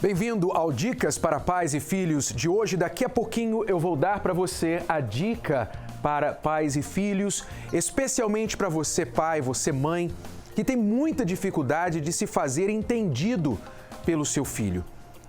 Bem-vindo ao Dicas para Pais e Filhos de hoje. Daqui a pouquinho eu vou dar para você a dica para pais e filhos, especialmente para você pai, você mãe, que tem muita dificuldade de se fazer entendido pelo seu filho.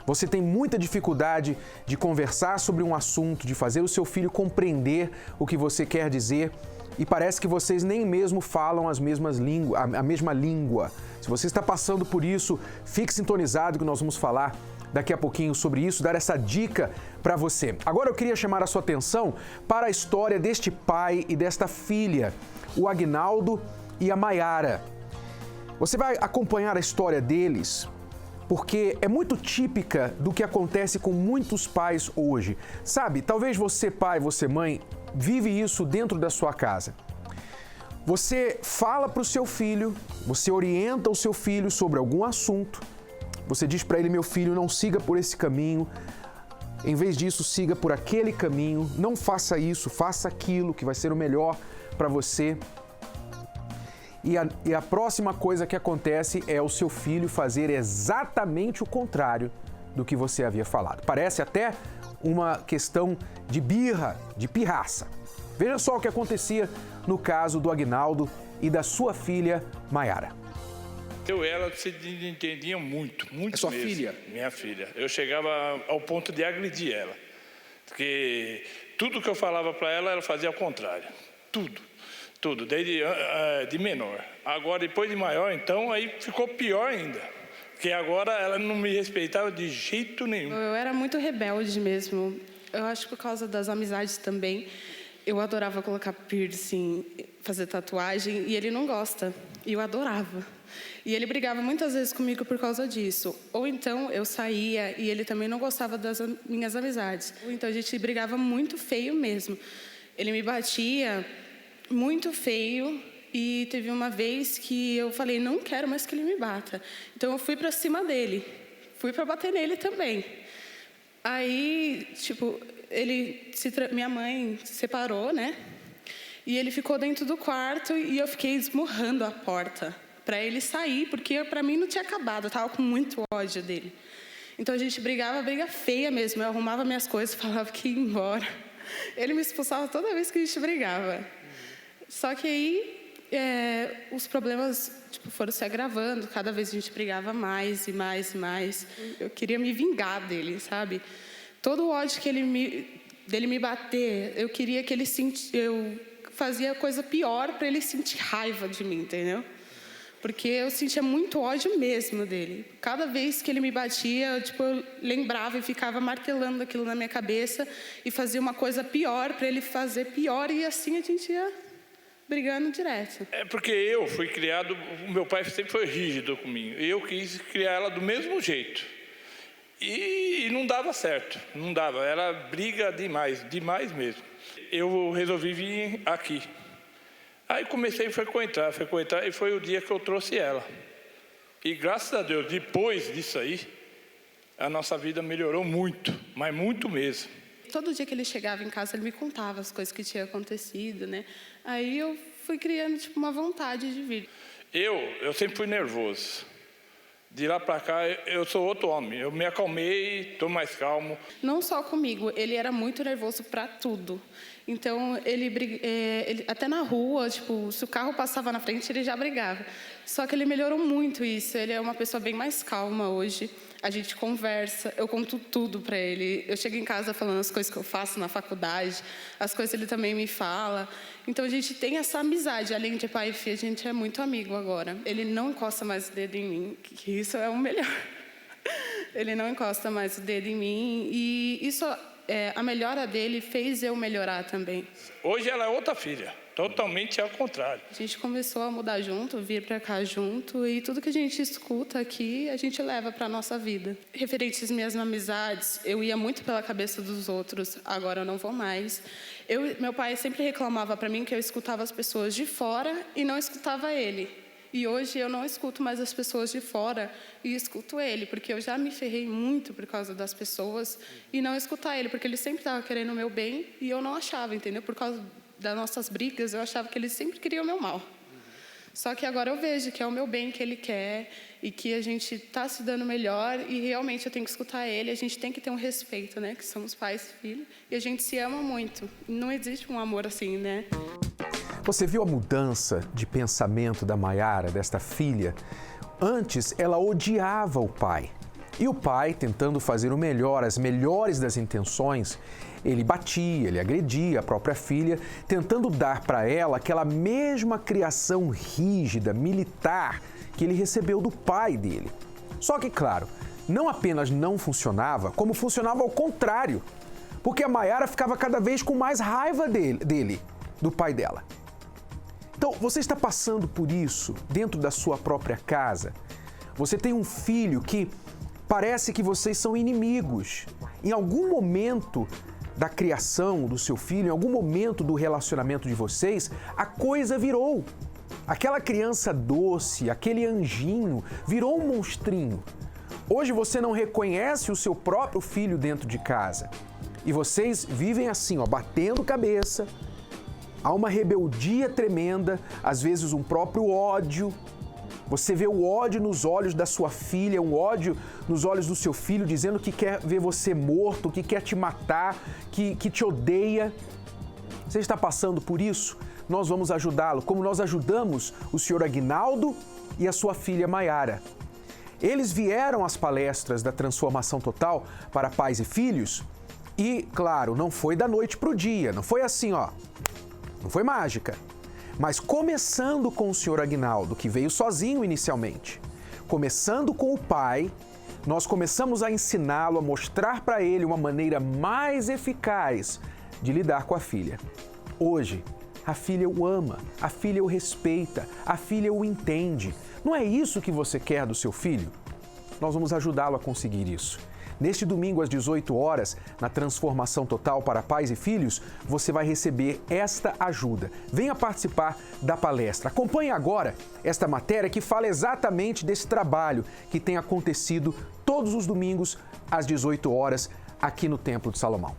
Você tem muita dificuldade de conversar sobre um assunto, de fazer o seu filho compreender o que você quer dizer e parece que vocês nem mesmo falam a mesma língua. Se você está passando por isso, fique sintonizado que nós vamos falar daqui a pouquinho sobre isso, dar essa dica para você. Agora eu queria chamar a sua atenção para a história deste pai e desta filha, o Aguinaldo e a Maiara. Você vai acompanhar a história deles porque é muito típica do que acontece com muitos pais hoje. Sabe, talvez você pai, você mãe, vive isso dentro da sua casa. Você fala para o seu filho, você orienta o seu filho sobre algum assunto, você diz para ele: meu filho, não siga por esse caminho, em vez disso, siga por aquele caminho, não faça isso, faça aquilo que vai ser o melhor para você. E a próxima coisa que acontece é o seu filho fazer exatamente o contrário do que você havia falado. Parece até uma questão de birra, de pirraça. Veja só o que acontecia no caso do Aguinaldo e da sua filha, Maiara. Eu e ela se entendiam muito É sua mesmo. filha? Minha filha. Eu chegava ao ponto de agredir ela. Porque tudo que eu falava para ela, ela fazia ao contrário. Tudo, desde de menor. Agora, depois de maior, então, aí ficou pior ainda. Porque agora ela não me respeitava de jeito nenhum. Eu era muito rebelde mesmo. Eu acho que por causa das amizades também. Eu adorava colocar piercing, fazer tatuagem, e ele não gosta. E eu adorava. E ele brigava muitas vezes comigo por causa disso. Ou então eu saía e ele também não gostava das minhas amizades. Ou então a gente brigava muito feio mesmo. Ele me batia muito feio e teve uma vez que eu falei: não quero mais que ele me bata. Então eu fui para cima dele. Fui para bater nele também. Aí, minha mãe se separou, né? E ele ficou dentro do quarto e eu fiquei esmurrando a porta para ele sair, porque para mim não tinha acabado, eu estava com muito ódio dele. Então a gente brigava, briga feia mesmo. Eu arrumava minhas coisas, falava que ia embora. Ele me expulsava toda vez que a gente brigava. Só que aí os problemas foram se agravando, cada vez a gente brigava mais e mais e mais. Eu queria me vingar dele, sabe? Todo o ódio que dele me bater, eu queria que eu fazia coisa pior para ele sentir raiva de mim, entendeu? Porque eu sentia muito ódio mesmo dele. Cada vez que ele me batia, eu lembrava e ficava martelando aquilo na minha cabeça e fazia uma coisa pior para ele fazer pior, e assim a gente ia brigando direto. É porque eu fui criado, o meu pai sempre foi rígido comigo. Eu quis criar ela do mesmo jeito. E não dava certo, não dava. Era briga demais mesmo. Eu resolvi vir aqui. Aí comecei a frequentar, e foi o dia que eu trouxe ela. E graças a Deus, depois disso aí, a nossa vida melhorou muito, mas muito mesmo. Todo dia que ele chegava em casa, ele me contava as coisas que tinham acontecido, né? Aí eu fui criando uma vontade de vir. Eu sempre fui nervoso. De lá para cá, eu sou outro homem. Eu me acalmei, estou mais calmo. Não só comigo, ele era muito nervoso para tudo. Então, ele até na rua, se o carro passava na frente, ele já brigava. Só que ele melhorou muito isso. Ele é uma pessoa bem mais calma hoje. A gente conversa, eu conto tudo para ele. Eu chego em casa falando as coisas que eu faço na faculdade, as coisas ele também me fala. Então, a gente tem essa amizade. Além de pai e filho, a gente é muito amigo agora. Ele não encosta mais o dedo em mim, que isso é o melhor. Ele não encosta mais o dedo em mim. E isso, a melhora dele fez eu melhorar também. Hoje ela é outra filha. Totalmente ao contrário. A gente começou a mudar junto, vir para cá junto, e tudo que a gente escuta aqui, a gente leva para a nossa vida. Referente às minhas amizades, eu ia muito pela cabeça dos outros, agora eu não vou mais. Meu pai sempre reclamava para mim que eu escutava as pessoas de fora e não escutava ele. E hoje eu não escuto mais as pessoas de fora e escuto ele, porque eu já me ferrei muito por causa das pessoas e não escutar ele, porque ele sempre estava querendo o meu bem e eu não achava, entendeu? Por causa das nossas brigas, eu achava que ele sempre queria o meu mal. Só que agora eu vejo que é o meu bem que ele quer e que a gente está se dando melhor e realmente eu tenho que escutar ele. A gente tem que ter um respeito, né? Que somos pais e filhos e a gente se ama muito. Não existe um amor assim, né? Você viu a mudança de pensamento da Maiara, desta filha? Antes, ela odiava o pai. E o pai, tentando fazer o melhor, as melhores das intenções, ele batia, ele agredia a própria filha, tentando dar para ela aquela mesma criação rígida, militar, que ele recebeu do pai dele. Só que, claro, não apenas não funcionava, como funcionava ao contrário, porque a Maiara ficava cada vez com mais raiva dele, do pai dela. Então, você está passando por isso dentro da sua própria casa? Você tem um filho que parece que vocês são inimigos. Em algum momento da criação do seu filho, em algum momento do relacionamento de vocês, a coisa virou. Aquela criança doce, aquele anjinho, virou um monstrinho. Hoje você não reconhece o seu próprio filho dentro de casa. E vocês vivem assim, batendo cabeça. Há uma rebeldia tremenda, às vezes um próprio ódio. Você vê o ódio nos olhos da sua filha, um ódio nos olhos do seu filho, dizendo que quer ver você morto, que quer te matar, que te odeia. Você está passando por isso? Nós vamos ajudá-lo, como nós ajudamos o senhor Aguinaldo e a sua filha Maiara. Eles vieram às palestras da Transformação Total para pais e filhos e, claro, não foi da noite para o dia, não foi assim, não foi mágica. Mas começando com o senhor Aguinaldo, que veio sozinho inicialmente, começando com o pai, nós começamos a ensiná-lo, a mostrar para ele uma maneira mais eficaz de lidar com a filha. Hoje, a filha o ama, a filha o respeita, a filha o entende. Não é isso que você quer do seu filho? Nós vamos ajudá-lo a conseguir isso. Neste domingo, às 18 horas, na Transformação Total para Pais e Filhos, você vai receber esta ajuda. Venha participar da palestra. Acompanhe agora esta matéria que fala exatamente desse trabalho que tem acontecido todos os domingos, às 18 horas, aqui no Templo de Salomão.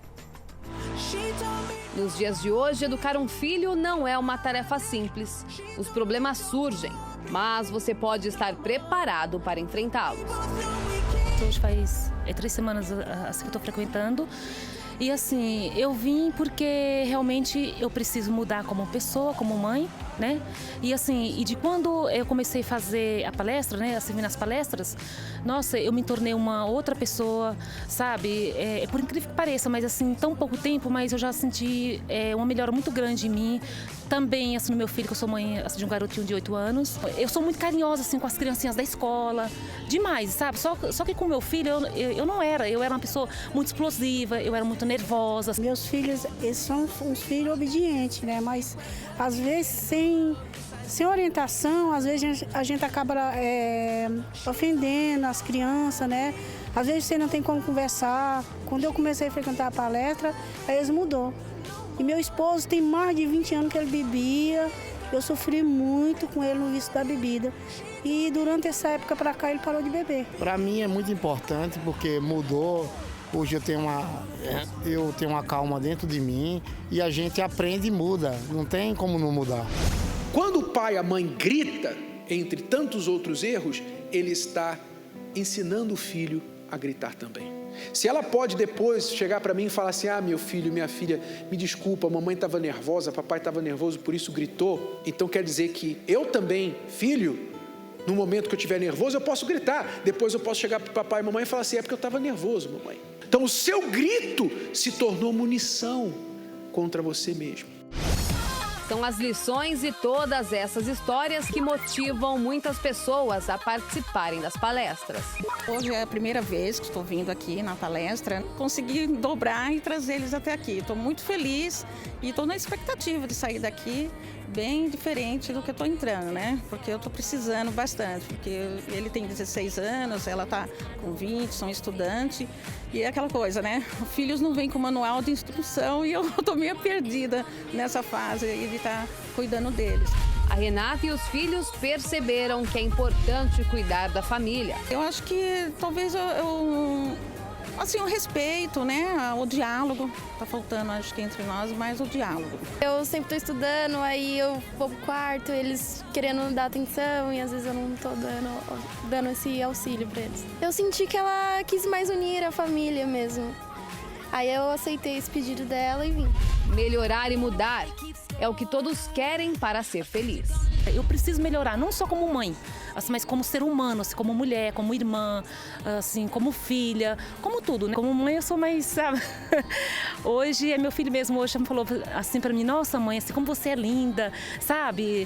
Nos dias de hoje, educar um filho não é uma tarefa simples. Os problemas surgem, mas você pode estar preparado para enfrentá-los. Hoje faz 3 semanas assim que eu estou frequentando. E assim, eu vim porque realmente eu preciso mudar como pessoa, como mãe, né? E assim, e de quando eu comecei a fazer a palestra, né? Assim, nas palestras, nossa, eu me tornei uma outra pessoa, sabe? Por incrível que pareça, mas assim, em tão pouco tempo, mas eu já senti uma melhora muito grande em mim. Também, assim, no meu filho, que eu sou mãe assim, de um garotinho de 8 anos. Eu sou muito carinhosa, assim, com as criancinhas da escola. Demais, sabe? Só que com o meu filho, eu não era. Eu era uma pessoa muito explosiva, eu era muito nervosa. Meus filhos, eles são uns filhos obedientes, né? Mas, às vezes, sem orientação, às vezes a gente acaba ofendendo as crianças, né? Às vezes você não tem como conversar. Quando eu comecei a frequentar a palestra, aí eles mudou. E meu esposo tem mais de 20 anos que ele bebia. Eu sofri muito com ele no vício da bebida. E durante essa época para cá ele parou de beber. Para mim é muito importante porque mudou. Hoje eu tenho uma calma dentro de mim e a gente aprende e muda. Não tem como não mudar. Quando o pai e a mãe grita, entre tantos outros erros, ele está ensinando o filho a gritar também. Se ela pode depois chegar para mim e falar assim, meu filho, minha filha, me desculpa, a mamãe estava nervosa, papai estava nervoso, por isso gritou. Então quer dizer que eu também, filho, no momento que eu estiver nervoso, eu posso gritar. Depois eu posso chegar para o papai e mamãe e falar assim, é porque eu estava nervoso, mamãe. Então o seu grito se tornou munição contra você mesmo. São as lições e todas essas histórias que motivam muitas pessoas a participarem das palestras. Hoje é a primeira vez que estou vindo aqui na palestra. Consegui dobrar e trazer eles até aqui. Estou muito feliz e estou na expectativa de sair daqui bem diferente do que eu estou entrando, né? Porque eu estou precisando bastante, porque ele tem 16 anos, ela está com 20, são estudantes, e é aquela coisa, né? Filhos não vêm com manual de instrução e eu estou meio perdida nessa fase de estar cuidando deles. A Renata e os filhos perceberam que é importante cuidar da família. Eu acho que talvez Assim, o respeito, né? O diálogo. Tá faltando, acho que entre nós, mais o diálogo. Eu sempre estou estudando, aí eu vou pro quarto, eles querendo dar atenção e às vezes eu não tô dando esse auxílio para eles. Eu senti que ela quis mais unir a família mesmo. Aí eu aceitei esse pedido dela e vim. Melhorar e mudar é o que todos querem para ser feliz. Eu preciso melhorar, não só como mãe, assim, mas como ser humano, assim, como mulher, como irmã, assim, como filha, como tudo, né? Como mãe eu sou mais, sabe? Hoje, meu filho mesmo hoje me falou assim pra mim, nossa mãe, assim, como você é linda, sabe?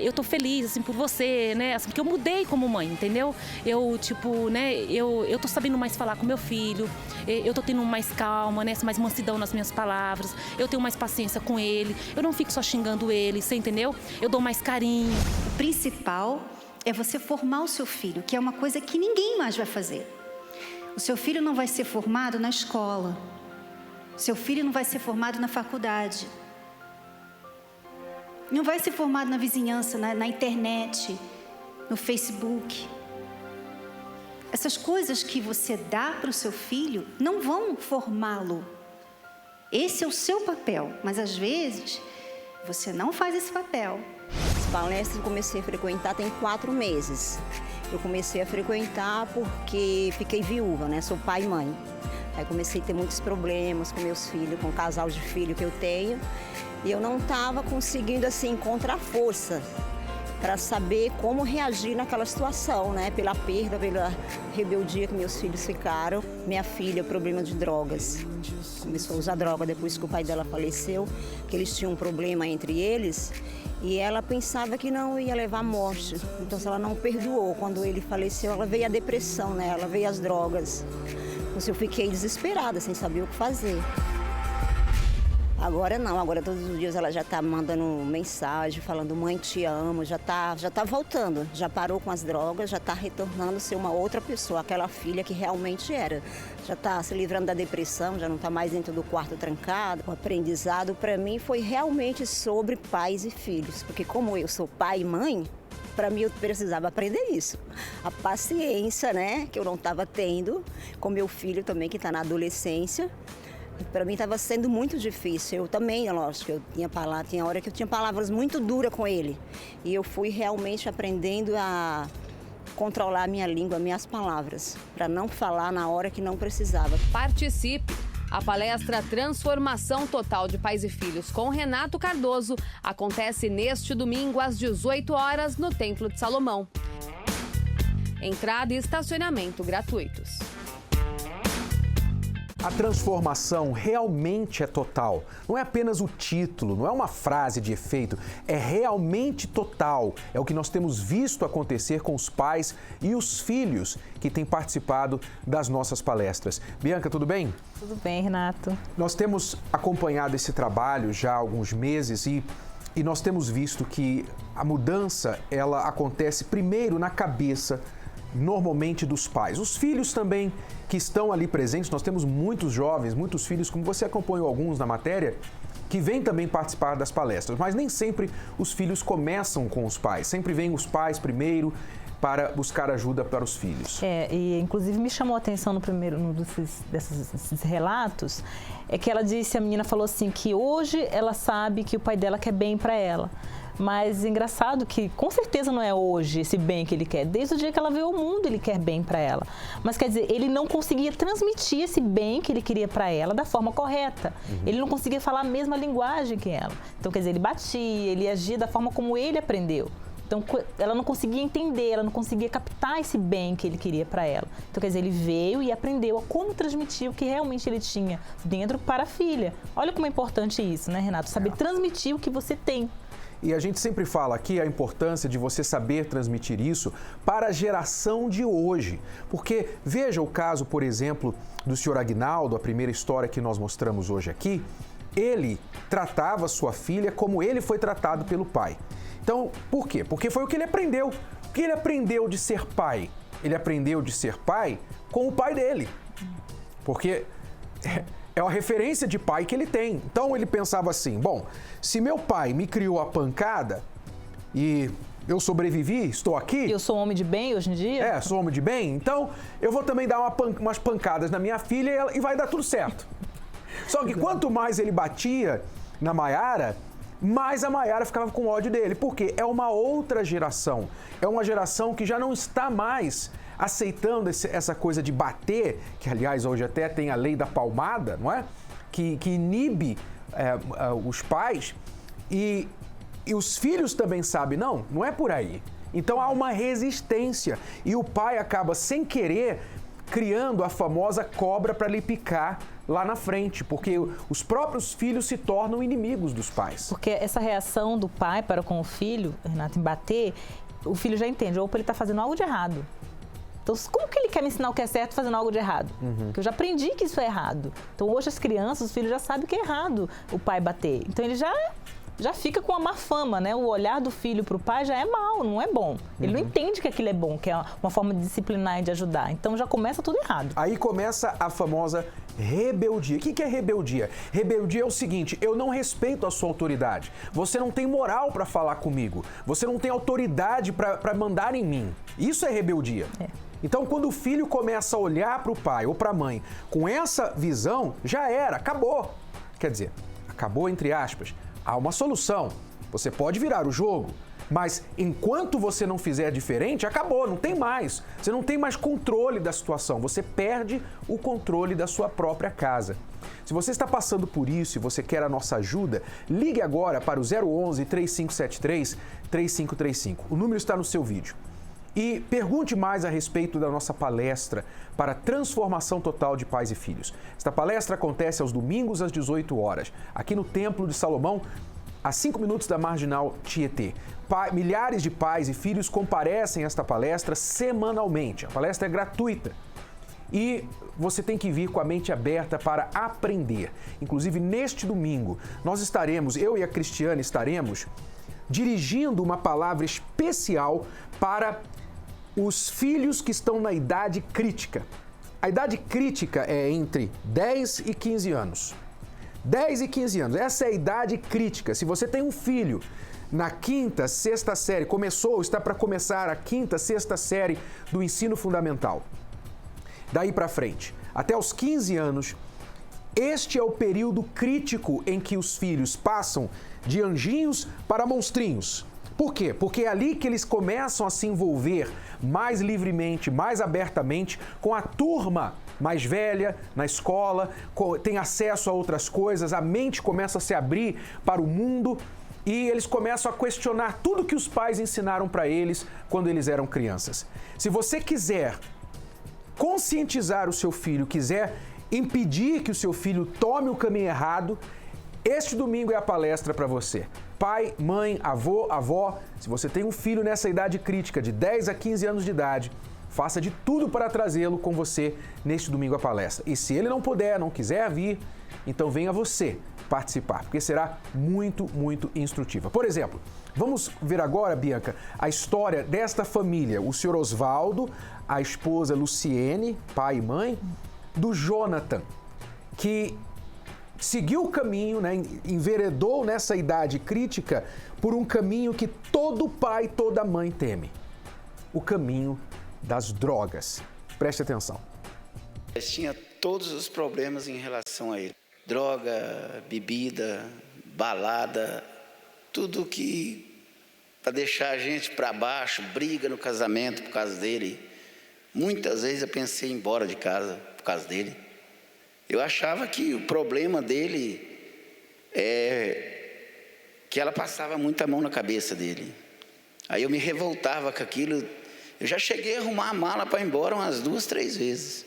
Eu tô feliz, assim, por você, né? Assim, porque eu mudei como mãe, entendeu? Eu, tipo, né, eu tô sabendo mais falar com meu filho, eu tô tendo mais calma, né? Mais mansidão nas minhas palavras, eu tenho mais paciência com ele, eu não fico só xingando ele, você entendeu? Eu dou mais carinho. O principal é você formar o seu filho, que é uma coisa que ninguém mais vai fazer. O seu filho não vai ser formado na escola. O seu filho não vai ser formado na faculdade. Não vai ser formado na vizinhança, na internet, no Facebook. Essas coisas que você dá para o seu filho não vão formá-lo. Esse é o seu papel, mas às vezes você não faz esse papel. As palestras eu comecei a frequentar tem 4 meses. Eu comecei a frequentar porque fiquei viúva, né? Sou pai e mãe. Aí comecei a ter muitos problemas com meus filhos, com o casal de filho que eu tenho. E eu não estava conseguindo, assim, encontrar força para saber como reagir naquela situação, né? Pela perda, pela rebeldia que meus filhos ficaram. Minha filha, problema de drogas. Começou a usar droga depois que o pai dela faleceu, que eles tinham um problema entre eles. E ela pensava que não ia levar à morte. Então, se ela não perdoou, quando ele faleceu, ela veio a depressão, né? Ela veio as drogas. Então, eu fiquei desesperada, sem saber o que fazer. Agora não, agora todos os dias ela já está mandando mensagem, falando, mãe, te amo, já tá voltando. Já parou com as drogas, já está retornando a ser uma outra pessoa, aquela filha que realmente era. Já está se livrando da depressão, já não está mais dentro do quarto trancado. O aprendizado para mim foi realmente sobre pais e filhos, porque como eu sou pai e mãe, para mim eu precisava aprender isso. A paciência, né, que eu não estava tendo, com meu filho também que está na adolescência. Para mim estava sendo muito difícil. Eu também, lógico, tinha hora que eu tinha palavras muito duras com ele. E eu fui realmente aprendendo a controlar a minha língua, minhas palavras, para não falar na hora que não precisava. Participe! A palestra Transformação Total de Pais e Filhos com Renato Cardoso acontece neste domingo às 18 horas no Templo de Salomão. Entrada e estacionamento gratuitos. A transformação realmente é total. Não é apenas o título, não é uma frase de efeito, é realmente total. É o que nós temos visto acontecer com os pais e os filhos que têm participado das nossas palestras. Bianca, tudo bem? Tudo bem, Renato. Nós temos acompanhado esse trabalho já há alguns meses e nós temos visto que a mudança, ela acontece primeiro na cabeça, normalmente dos pais. Os filhos também que estão ali presentes, nós temos muitos jovens, muitos filhos, como você acompanhou alguns na matéria, que vêm também participar das palestras, mas nem sempre os filhos começam com os pais, sempre vêm os pais primeiro para buscar ajuda para os filhos. E inclusive me chamou a atenção num desses relatos, é que ela disse, a menina falou assim, que hoje ela sabe que o pai dela quer bem para ela. Mas engraçado que com certeza não é hoje esse bem que ele quer. Desde o dia que ela veio ao mundo ele quer bem para ela. Mas quer dizer, ele não conseguia transmitir esse bem que ele queria para ela da forma correta. Ele não conseguia falar a mesma linguagem que ela. Então quer dizer, ele batia, ele agia da forma como ele aprendeu. Então ela não conseguia entender, ela não conseguia captar esse bem que ele queria para ela. Então quer dizer, ele veio e aprendeu a como transmitir o que realmente ele tinha dentro para a filha. Olha como é importante isso, né, Renato? Saber transmitir o que você tem. E a gente sempre fala aqui a importância de você saber transmitir isso para a geração de hoje. Porque veja o caso, por exemplo, do senhor Aguinaldo, a primeira história que nós mostramos hoje aqui. Ele tratava sua filha como ele foi tratado pelo pai. Então, por quê? Porque foi o que ele aprendeu. O que ele aprendeu de ser pai? Ele aprendeu de ser pai com o pai dele. Porque é a referência de pai que ele tem. Então ele pensava assim, bom, se meu pai me criou a pancada, e eu sobrevivi, estou aqui. Eu sou um homem de bem hoje em dia? Sou homem de bem, então eu vou também dar umas pancadas na minha filha e vai dar tudo certo. Só que quanto mais ele batia na Maiara, mais a Maiara ficava com ódio dele. Porque é uma outra geração. É uma geração que já não está mais aceitando essa coisa de bater, que aliás hoje até tem a lei da palmada, não é? Que inibe os pais e os filhos também sabem, não é por aí. Então há uma resistência e o pai acaba sem querer criando a famosa cobra para lhe picar lá na frente, porque os próprios filhos se tornam inimigos dos pais. Porque essa reação do pai para com o filho, Renato, em bater, o filho já entende, opa, ele está fazendo algo de errado. Então, como que ele quer me ensinar o que é certo fazendo algo de errado? Porque eu já aprendi que isso é errado. Então, hoje as crianças, os filhos já sabem que é errado o pai bater. Então, ele já fica com a má fama, né? O olhar do filho para o pai já é mau, não é bom. Ele não entende que aquilo é bom, que é uma forma de disciplinar e de ajudar. Então, já começa tudo errado. Aí começa a famosa rebeldia. O que é rebeldia? Rebeldia é o seguinte: eu não respeito a sua autoridade. Você não tem moral para falar comigo. Você não tem autoridade para mandar em mim. Isso é rebeldia. Então, quando o filho começa a olhar para o pai ou para a mãe com essa visão, já era, acabou. Quer dizer, acabou entre aspas. Há uma solução. Você pode virar o jogo, mas enquanto você não fizer diferente, acabou, não tem mais. Você não tem mais controle da situação, você perde o controle da sua própria casa. Se você está passando por isso e você quer a nossa ajuda, ligue agora para o 011 3573 3535. O número está no seu vídeo. E pergunte mais a respeito da nossa palestra para transformação total de pais e filhos. Esta palestra acontece aos domingos às 18 horas, aqui no Templo de Salomão, a 5 minutos da Marginal Tietê. Milhares de pais e filhos comparecem a esta palestra semanalmente. A palestra é gratuita. E você tem que vir com a mente aberta para aprender. Inclusive, neste domingo, eu e a Cristiane estaremos dirigindo uma palavra especial para os filhos que estão na idade crítica. A idade crítica é entre 10 e 15 anos. 10 e 15 anos, essa é a idade crítica. Se você tem um filho na quinta, sexta série, está para começar a quinta, sexta série do ensino fundamental, daí para frente, até os 15 anos, este é o período crítico em que os filhos passam de anjinhos para monstrinhos. Por quê? Porque é ali que eles começam a se envolver mais livremente, mais abertamente com a turma mais velha na escola, tem acesso a outras coisas, a mente começa a se abrir para o mundo e eles começam a questionar tudo que os pais ensinaram para eles quando eles eram crianças. Se você quiser conscientizar o seu filho, quiser impedir que o seu filho tome o caminho errado, este domingo é a palestra para você. Pai, mãe, avô, avó, se você tem um filho nessa idade crítica de 10 a 15 anos de idade, faça de tudo para trazê-lo com você neste domingo à palestra. E se ele não puder, não quiser vir, então venha você participar, porque será muito, muito instrutiva. Por exemplo, vamos ver agora, Bianca, a história desta família. O senhor Osvaldo, a esposa Luciene, pai e mãe, do Jonathan, que seguiu o caminho, enveredou nessa idade crítica por um caminho que todo pai e toda mãe teme. O caminho das drogas. Preste atenção. Eu tinha todos os problemas em relação a ele. Droga, bebida, balada, tudo que para deixar a gente para baixo, briga no casamento por causa dele. Muitas vezes eu pensei em ir embora de casa por causa dele. Eu achava que o problema dele é que ela passava muita mão na cabeça dele. Aí eu me revoltava com aquilo. Eu já cheguei a arrumar a mala para ir embora umas 2, 3 vezes,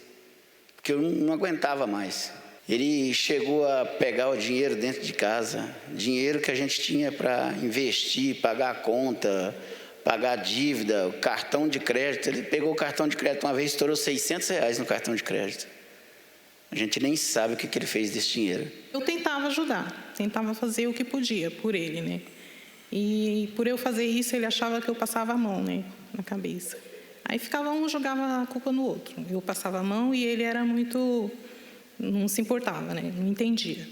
porque eu não aguentava mais. Ele chegou a pegar o dinheiro dentro de casa, dinheiro que a gente tinha para investir, pagar a conta, pagar a dívida, o cartão de crédito. Ele pegou o cartão de crédito uma vez, estourou R$600 no cartão de crédito. A gente nem sabe o que ele fez desse dinheiro. Eu tentava ajudar, tentava fazer o que podia por ele, né? E por eu fazer isso, ele achava que eu passava a mão, né, na cabeça. Aí ficava um, jogava a culpa no outro. Eu passava a mão e ele era muito... não se importava, né? Não entendia.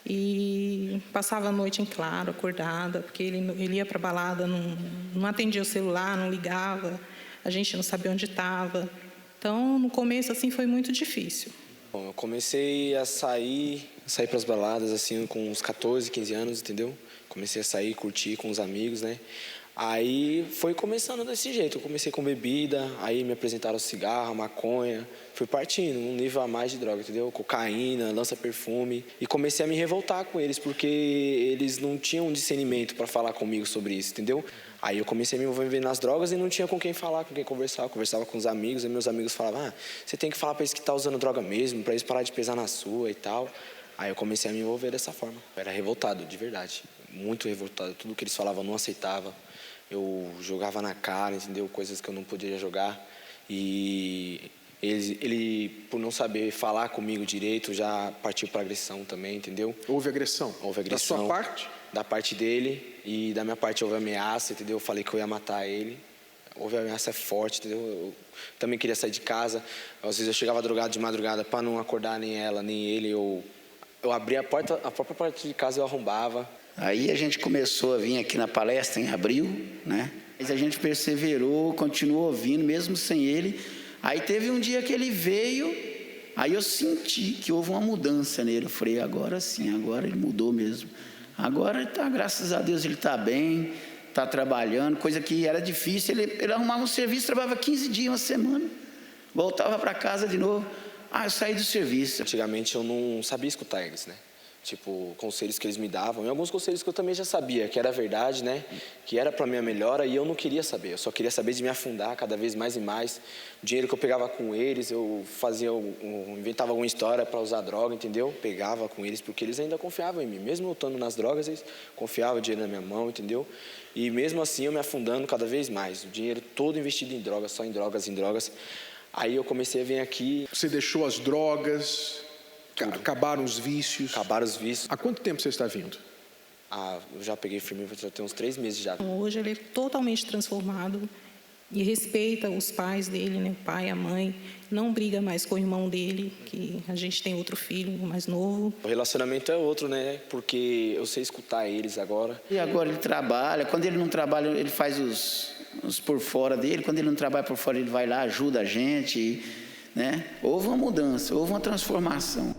E passava a noite em claro, acordada, porque ele ia para balada, não atendia o celular, não ligava, a gente não sabia onde estava. Então, no começo, assim, foi muito difícil. Bom, eu comecei a sair para as baladas, assim, com uns 14, 15 anos, entendeu? Comecei a sair, curtir com os amigos, né? Aí foi começando desse jeito, eu comecei com bebida, aí me apresentaram cigarro, maconha, fui partindo, um nível a mais de droga, entendeu? Cocaína, lança-perfume, e comecei a me revoltar com eles, porque eles não tinham discernimento para falar comigo sobre isso, entendeu? Aí eu comecei a me envolver nas drogas e não tinha com quem falar, com quem conversar, eu conversava com os amigos, e meus amigos falavam, você tem que falar para eles que tá usando droga mesmo, para eles parar de pesar na sua e tal. Aí eu comecei a me envolver dessa forma, eu era revoltado, de verdade, muito revoltado, tudo que eles falavam eu não aceitava. Eu jogava na cara, entendeu? Coisas que eu não poderia jogar. E ele, por não saber falar comigo direito, já partiu para agressão também, entendeu? Houve agressão? Houve agressão. Da sua parte? Da parte dele. E da minha parte houve ameaça, entendeu? Eu falei que eu ia matar ele. Houve ameaça forte, entendeu? Eu também queria sair de casa. Às vezes eu chegava drogado de madrugada para não acordar nem ela, nem ele. Eu abria a própria porta de casa eu arrombava. Aí a gente começou a vir aqui na palestra em abril, né? Mas a gente perseverou, continuou ouvindo, mesmo sem ele. Aí teve um dia que ele veio, aí eu senti que houve uma mudança nele. Eu falei, agora sim, agora ele mudou mesmo. Agora ele tá, graças a Deus, ele está bem, está trabalhando, coisa que era difícil. Ele arrumava um serviço, trabalhava 15 dias, uma semana, voltava para casa de novo. Eu saí do serviço. Antigamente eu não sabia escutar eles, né? Tipo, conselhos que eles me davam, e alguns conselhos que eu também já sabia, que era verdade, né? Que era para minha melhora, e eu não queria saber, eu só queria saber de me afundar cada vez mais e mais. O dinheiro que eu pegava com eles, eu inventava alguma história para usar droga, entendeu? Pegava com eles, porque eles ainda confiavam em mim. Mesmo eu estando nas drogas, eles confiavam o dinheiro na minha mão, entendeu? E mesmo assim eu me afundando cada vez mais, o dinheiro todo investido em drogas, só em drogas, em drogas. Aí eu comecei a vir aqui. Você deixou as drogas... Acabaram os vícios? Acabaram os vícios. Há quanto tempo você está vindo? Eu já peguei firme, já tem uns 3 meses já. Hoje ele é totalmente transformado e respeita os pais dele, né? O pai, a mãe. Não briga mais com o irmão dele, que a gente tem outro filho mais novo. O relacionamento é outro, né? Porque eu sei escutar eles agora. E agora ele trabalha. Quando ele não trabalha, ele faz os por fora dele. Quando ele não trabalha por fora, ele vai lá, ajuda a gente, né? Houve uma mudança, houve uma transformação.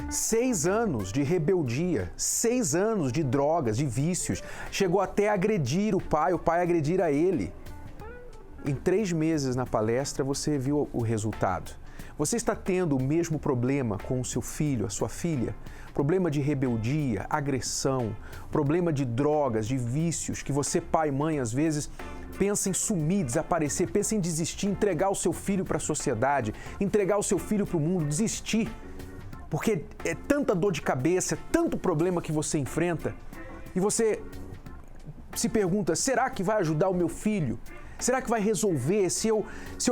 6 anos de rebeldia, 6 anos de drogas, de vícios. Chegou até a agredir o pai agredir a ele. Em 3 meses na palestra, você viu o resultado. Você está tendo o mesmo problema com o seu filho, a sua filha? Problema de rebeldia, agressão, problema de drogas, de vícios, que você, pai e mãe, às vezes, pensa em sumir, desaparecer, pensa em desistir, entregar o seu filho para a sociedade, entregar o seu filho para o mundo, desistir. Porque é tanta dor de cabeça, é tanto problema que você enfrenta, e você se pergunta, será que vai ajudar o meu filho? Será que vai resolver? Se eu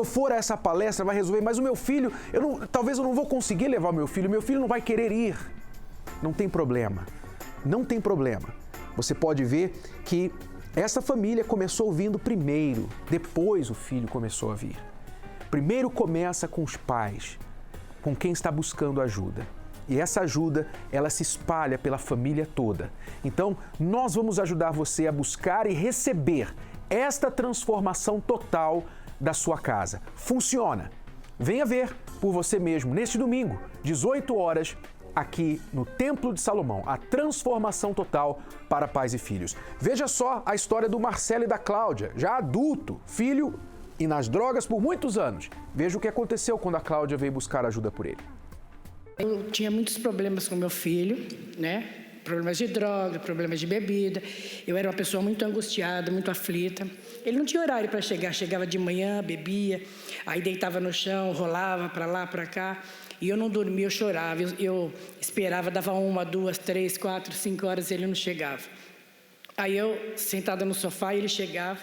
for a essa palestra, vai resolver? Mas o meu filho, talvez eu não vou conseguir levar o meu filho não vai querer ir. Não tem problema, não tem problema. Você pode ver que essa família começou ouvindo primeiro, depois o filho começou a vir. Primeiro começa com os pais, com quem está buscando ajuda. E essa ajuda, ela se espalha pela família toda. Então, nós vamos ajudar você a buscar e receber esta transformação total da sua casa. Funciona! Venha ver por você mesmo, neste domingo, 18 horas, aqui no Templo de Salomão, a transformação total para pais e filhos. Veja só a história do Marcelo e da Cláudia, já adulto, filho e nas drogas por muitos anos. Veja o que aconteceu quando a Cláudia veio buscar ajuda por ele. Eu tinha muitos problemas com meu filho, né? Problemas de droga, problemas de bebida. Eu era uma pessoa muito angustiada, muito aflita. Ele não tinha horário para chegar, chegava de manhã, bebia, aí deitava no chão, rolava para lá, para cá. E eu não dormia, eu chorava. Eu esperava, dava 1, 2, 3, 4, 5 horas e ele não chegava. Aí eu, sentada no sofá, ele chegava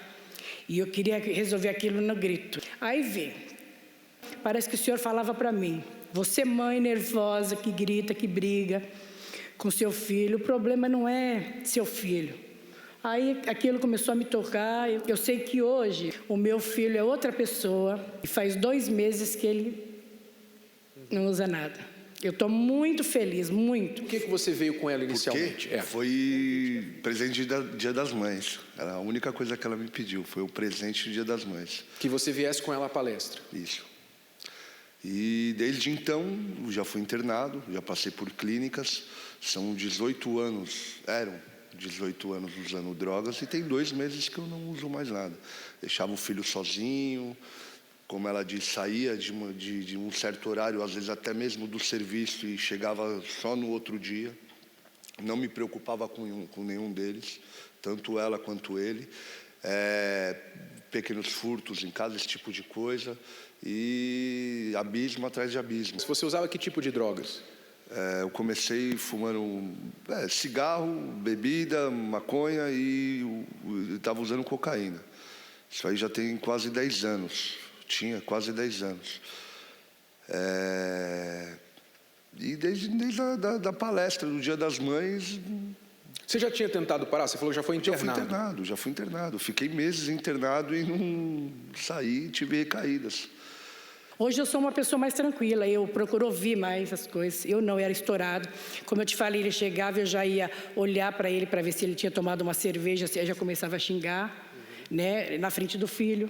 e eu queria resolver aquilo no grito. Aí veio. Parece que o Senhor falava para mim, você mãe nervosa, que grita, que briga com seu filho, o problema não é seu filho. Aí aquilo começou a me tocar, eu sei que hoje o meu filho é outra pessoa, e faz 2 meses que ele não usa nada. Eu estou muito feliz, muito. Por que você veio com ela inicialmente? Foi presente do Dia das Mães. Era a única coisa que ela me pediu, foi o presente do Dia das Mães. Que você viesse com ela à palestra. Isso. E desde então, eu já fui internado, já passei por clínicas. São 18 anos, eram 18 anos usando drogas e tem 2 meses que eu não uso mais nada. Deixava o filho sozinho. Como ela disse, saía de um certo horário, às vezes até mesmo do serviço, e chegava só no outro dia. Não me preocupava com nenhum deles, tanto ela quanto ele. Pequenos furtos em casa, esse tipo de coisa. E abismo atrás de abismo. Você usava que tipo de drogas? Eu comecei fumando cigarro, bebida, maconha e estava usando cocaína. Isso aí já tem quase 10 anos. Tinha quase 10 anos. E desde a palestra do Dia das Mães... Você já tinha tentado parar? Você falou que já foi internado. Já fui internado. Fiquei meses internado e não saí, tive recaídas. Hoje eu sou uma pessoa mais tranquila, eu procuro ouvir mais as coisas. Eu não era estourado. Como eu te falei, ele chegava, eu já ia olhar para ele para ver se ele tinha tomado uma cerveja, se eu já começava a xingar, né, na frente do filho.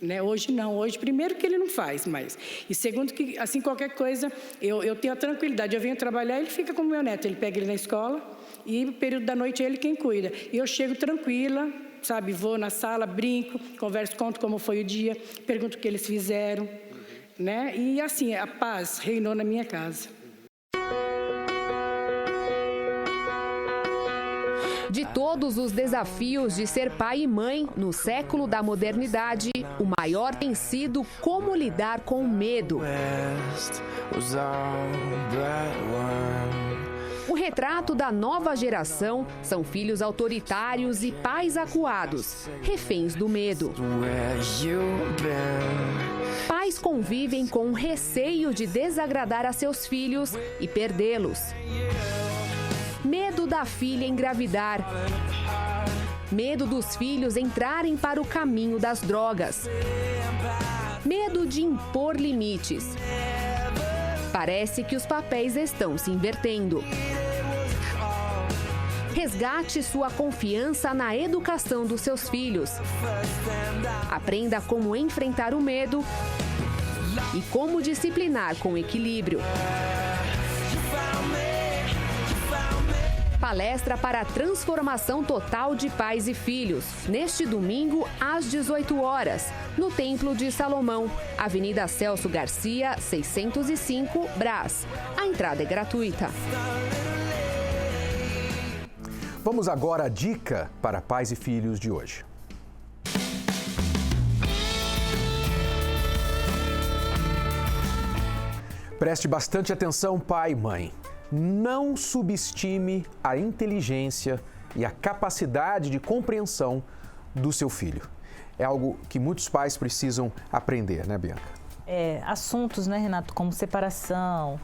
Né? Hoje não, hoje primeiro que ele não faz mais, e segundo que, assim, qualquer coisa, eu tenho a tranquilidade, eu venho trabalhar, ele fica com o meu neto, ele pega ele na escola, e no período da noite é ele quem cuida, e eu chego tranquila, sabe, vou na sala, brinco, converso, conto como foi o dia, pergunto o que eles fizeram, né? E assim, a paz reinou na minha casa. De todos os desafios de ser pai e mãe no século da modernidade, o maior tem sido como lidar com o medo. O retrato da nova geração são filhos autoritários e pais acuados, reféns do medo. Pais convivem com o receio de desagradar a seus filhos e perdê-los. Medo da filha engravidar. Medo dos filhos entrarem para o caminho das drogas. Medo de impor limites. Parece que os papéis estão se invertendo. Resgate sua confiança na educação dos seus filhos. Aprenda como enfrentar o medo e como disciplinar com equilíbrio. Palestra para a transformação total de pais e filhos, neste domingo, às 18 horas, no Templo de Salomão, Avenida Celso Garcia, 605, Brás. A entrada é gratuita. Vamos agora à dica para pais e filhos de hoje. Preste bastante atenção, pai e mãe. Não subestime a inteligência e a capacidade de compreensão do seu filho. É algo que muitos pais precisam aprender, né, Bianca? Assuntos, né, Renato, como separação,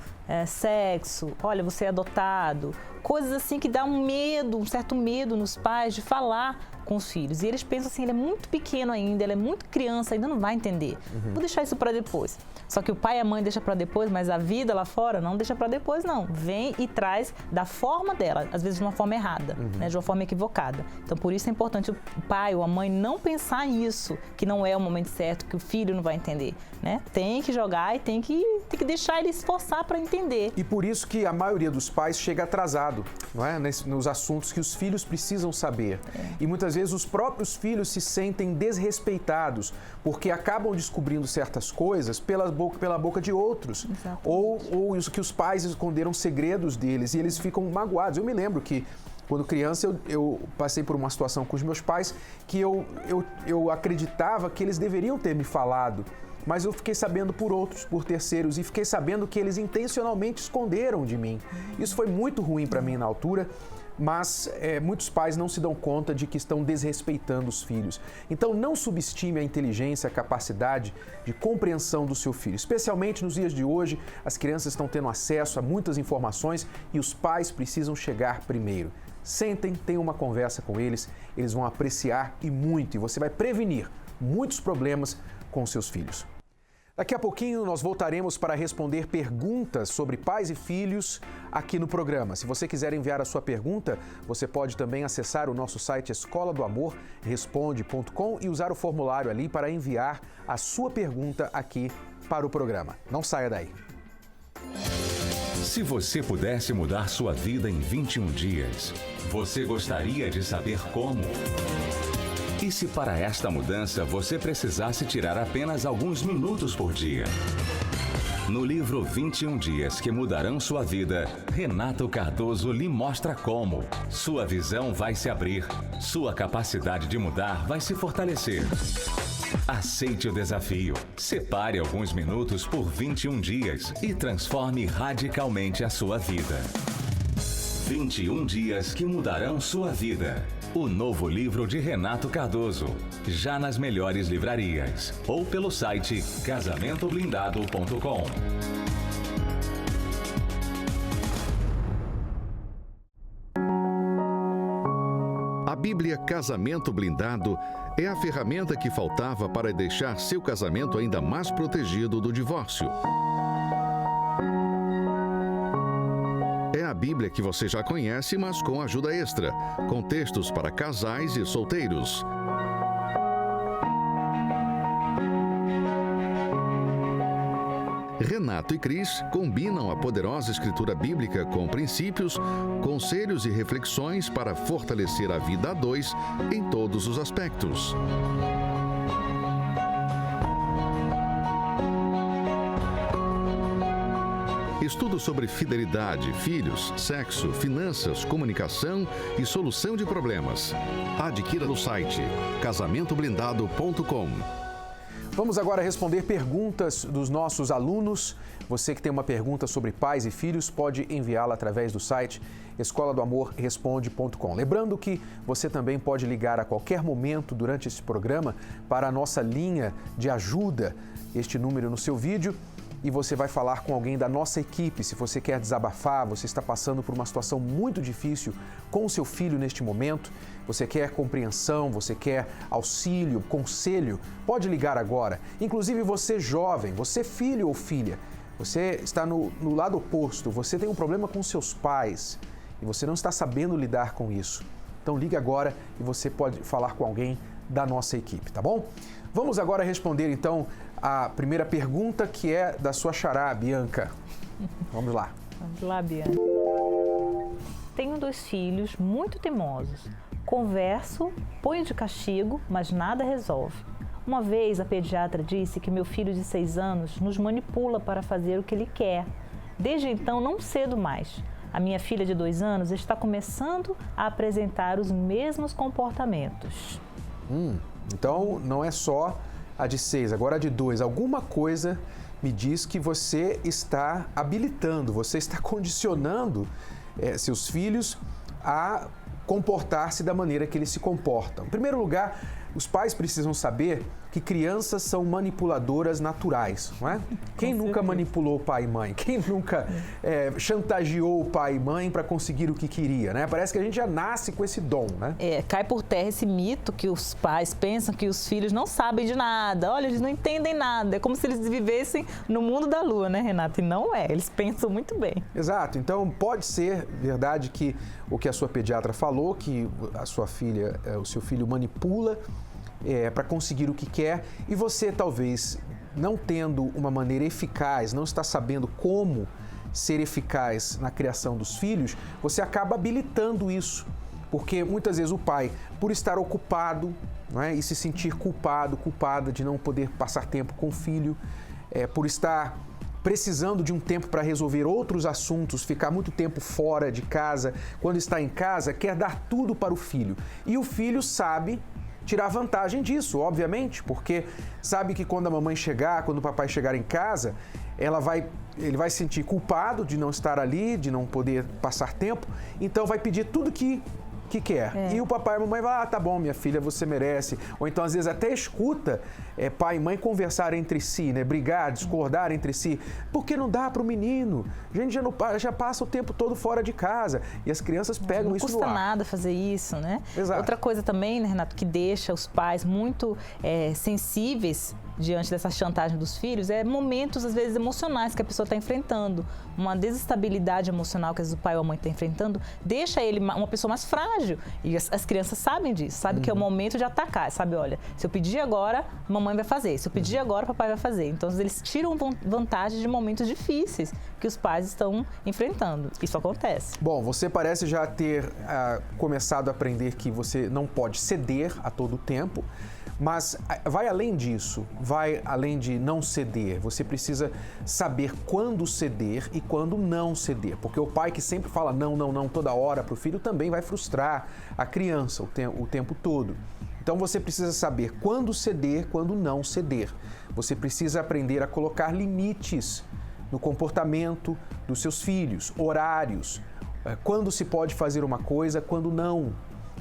sexo, olha, você é adotado, coisas assim que dá um medo, um certo medo nos pais de falar com os filhos. E eles pensam assim, ele é muito pequeno ainda, ele é muito criança, ainda não vai entender. Vou deixar isso para depois. Só que o pai e a mãe deixam para depois, mas a vida lá fora não deixa para depois, não. Vem e traz da forma dela, às vezes de uma forma errada, né, de uma forma equivocada. Então, por isso é importante o pai ou a mãe não pensar nisso, que não é o momento certo, que o filho não vai entender, né? Tem que jogar e tem que deixar ele esforçar para entender. E por isso que a maioria dos pais chega atrasado, não é? Nos assuntos que os filhos precisam saber. E muitas vezes os próprios filhos se sentem desrespeitados, porque acabam descobrindo certas coisas pela boca de outros. Ou isso que os pais esconderam segredos deles e eles ficam magoados. Eu me lembro que quando criança eu passei por uma situação com os meus pais que eu acreditava que eles deveriam ter me falado, mas eu fiquei sabendo por outros, por terceiros, e fiquei sabendo que eles intencionalmente esconderam de mim. Isso foi muito ruim para mim na altura, mas muitos pais não se dão conta de que estão desrespeitando os filhos. Então não subestime a inteligência, a capacidade de compreensão do seu filho. Especialmente nos dias de hoje, as crianças estão tendo acesso a muitas informações e os pais precisam chegar primeiro. Sentem, tenham uma conversa com eles, eles vão apreciar e muito, e você vai prevenir muitos problemas com seus filhos. Daqui a pouquinho nós voltaremos para responder perguntas sobre pais e filhos aqui no programa. Se você quiser enviar a sua pergunta, você pode também acessar o nosso site Escola do Amor Responde.com e usar o formulário ali para enviar a sua pergunta aqui para o programa. Não saia daí. Se você pudesse mudar sua vida em 21 dias, você gostaria de saber como? E se para esta mudança você precisasse tirar apenas alguns minutos por dia? No livro 21 Dias que Mudarão Sua Vida, Renato Cardoso lhe mostra como. Sua visão vai se abrir, sua capacidade de mudar vai se fortalecer. Aceite o desafio. Separe alguns minutos por 21 dias e transforme radicalmente a sua vida. 21 Dias que Mudarão Sua Vida. O novo livro de Renato Cardoso. Já nas melhores livrarias. Ou pelo site casamentoblindado.com. A Bíblia Casamento Blindado é a ferramenta que faltava para deixar seu casamento ainda mais protegido do divórcio. É a Bíblia que você já conhece, mas com ajuda extra, com textos para casais e solteiros. Renato e Cris combinam a poderosa escritura bíblica com princípios, conselhos e reflexões para fortalecer a vida a dois em todos os aspectos. Estudo sobre fidelidade, filhos, sexo, finanças, comunicação e solução de problemas. Adquira no site casamentoblindado.com. Vamos agora responder perguntas dos nossos alunos. Você que tem uma pergunta sobre pais e filhos pode enviá-la através do site Escola do Amor Responde.com. Lembrando que você também pode ligar a qualquer momento durante esse programa para a nossa linha de ajuda, este número no seu vídeo, e você vai falar com alguém da nossa equipe. Se você quer desabafar, você está passando por uma situação muito difícil com o seu filho neste momento, você quer compreensão, você quer auxílio, conselho, pode ligar agora. Inclusive você jovem, você filho ou filha, você está no lado oposto, você tem um problema com seus pais e você não está sabendo lidar com isso. Então ligue agora e você pode falar com alguém da nossa equipe, tá bom? Vamos agora responder então a primeira pergunta, que é da sua xará, Bianca. Vamos lá. Vamos lá, Bianca. Tenho 2 filhos muito teimosos. Converso, ponho de castigo, mas nada resolve. Uma vez a pediatra disse que meu filho de 6 anos nos manipula para fazer o que ele quer. Desde então não cedo mais. A minha filha de 2 anos está começando a apresentar os mesmos comportamentos. Então não é só a de 6, agora a de 2. Alguma coisa me diz que você está habilitando, você está condicionando seus filhos a comportar-se da maneira que eles se comportam. Em primeiro lugar, os pais precisam saber que crianças são manipuladoras naturais, não é? Quem nunca manipulou pai e mãe? Quem nunca chantageou o pai e mãe para conseguir o que queria, né? Parece que a gente já nasce com esse dom, né? Cai por terra esse mito que os pais pensam que os filhos não sabem de nada. Olha, eles não entendem nada. É como se eles vivessem no mundo da lua, né, Renato? E não é. Eles pensam muito bem. Exato. Então, pode ser verdade que o que a sua pediatra falou, que a sua filha, o seu filho manipula para conseguir o que quer, e você talvez não tendo uma maneira eficaz, não está sabendo como ser eficaz na criação dos filhos, você acaba habilitando isso, porque muitas vezes o pai, por estar ocupado, não é, e se sentir culpada de não poder passar tempo com o filho, por estar precisando de um tempo para resolver outros assuntos, ficar muito tempo fora de casa, quando está em casa, quer dar tudo para o filho. E o filho sabe tirar vantagem disso, obviamente, porque sabe que quando a mamãe chegar, quando o papai chegar em casa, ele vai se sentir culpado de não estar ali, de não poder passar tempo, então vai pedir tudo que que quer. E o papai e a mamãe vai, tá bom, minha filha, você merece. Ou então, às vezes, até escuta pai e mãe conversar entre si, né? Brigar, discordar entre si. Porque não dá para o menino. A gente já passa o tempo todo fora de casa. E as crianças pegam isso no ar. Não custa nada fazer isso, né? Exato. Outra coisa também, né, Renato, que deixa os pais muito sensíveis diante dessa chantagem dos filhos, momentos, às vezes, emocionais que a pessoa está enfrentando. Uma desestabilidade emocional que às vezes o pai ou a mãe está enfrentando, deixa ele uma pessoa mais frágil. E as crianças sabem disso, sabem que é o momento de atacar, sabe? Olha, se eu pedir agora, mamãe vai fazer. Se eu pedir agora, papai vai fazer. Então, eles tiram vantagem de momentos difíceis que os pais estão enfrentando. Isso acontece. Bom, você parece já ter começado a aprender que você não pode ceder a todo tempo. Mas vai além disso, vai além de não ceder. Você precisa saber quando ceder e quando não ceder. Porque o pai que sempre fala não toda hora para o filho também vai frustrar a criança o tempo todo. Então você precisa saber quando ceder, quando não ceder. Você precisa aprender a colocar limites no comportamento dos seus filhos, horários, quando se pode fazer uma coisa, quando não.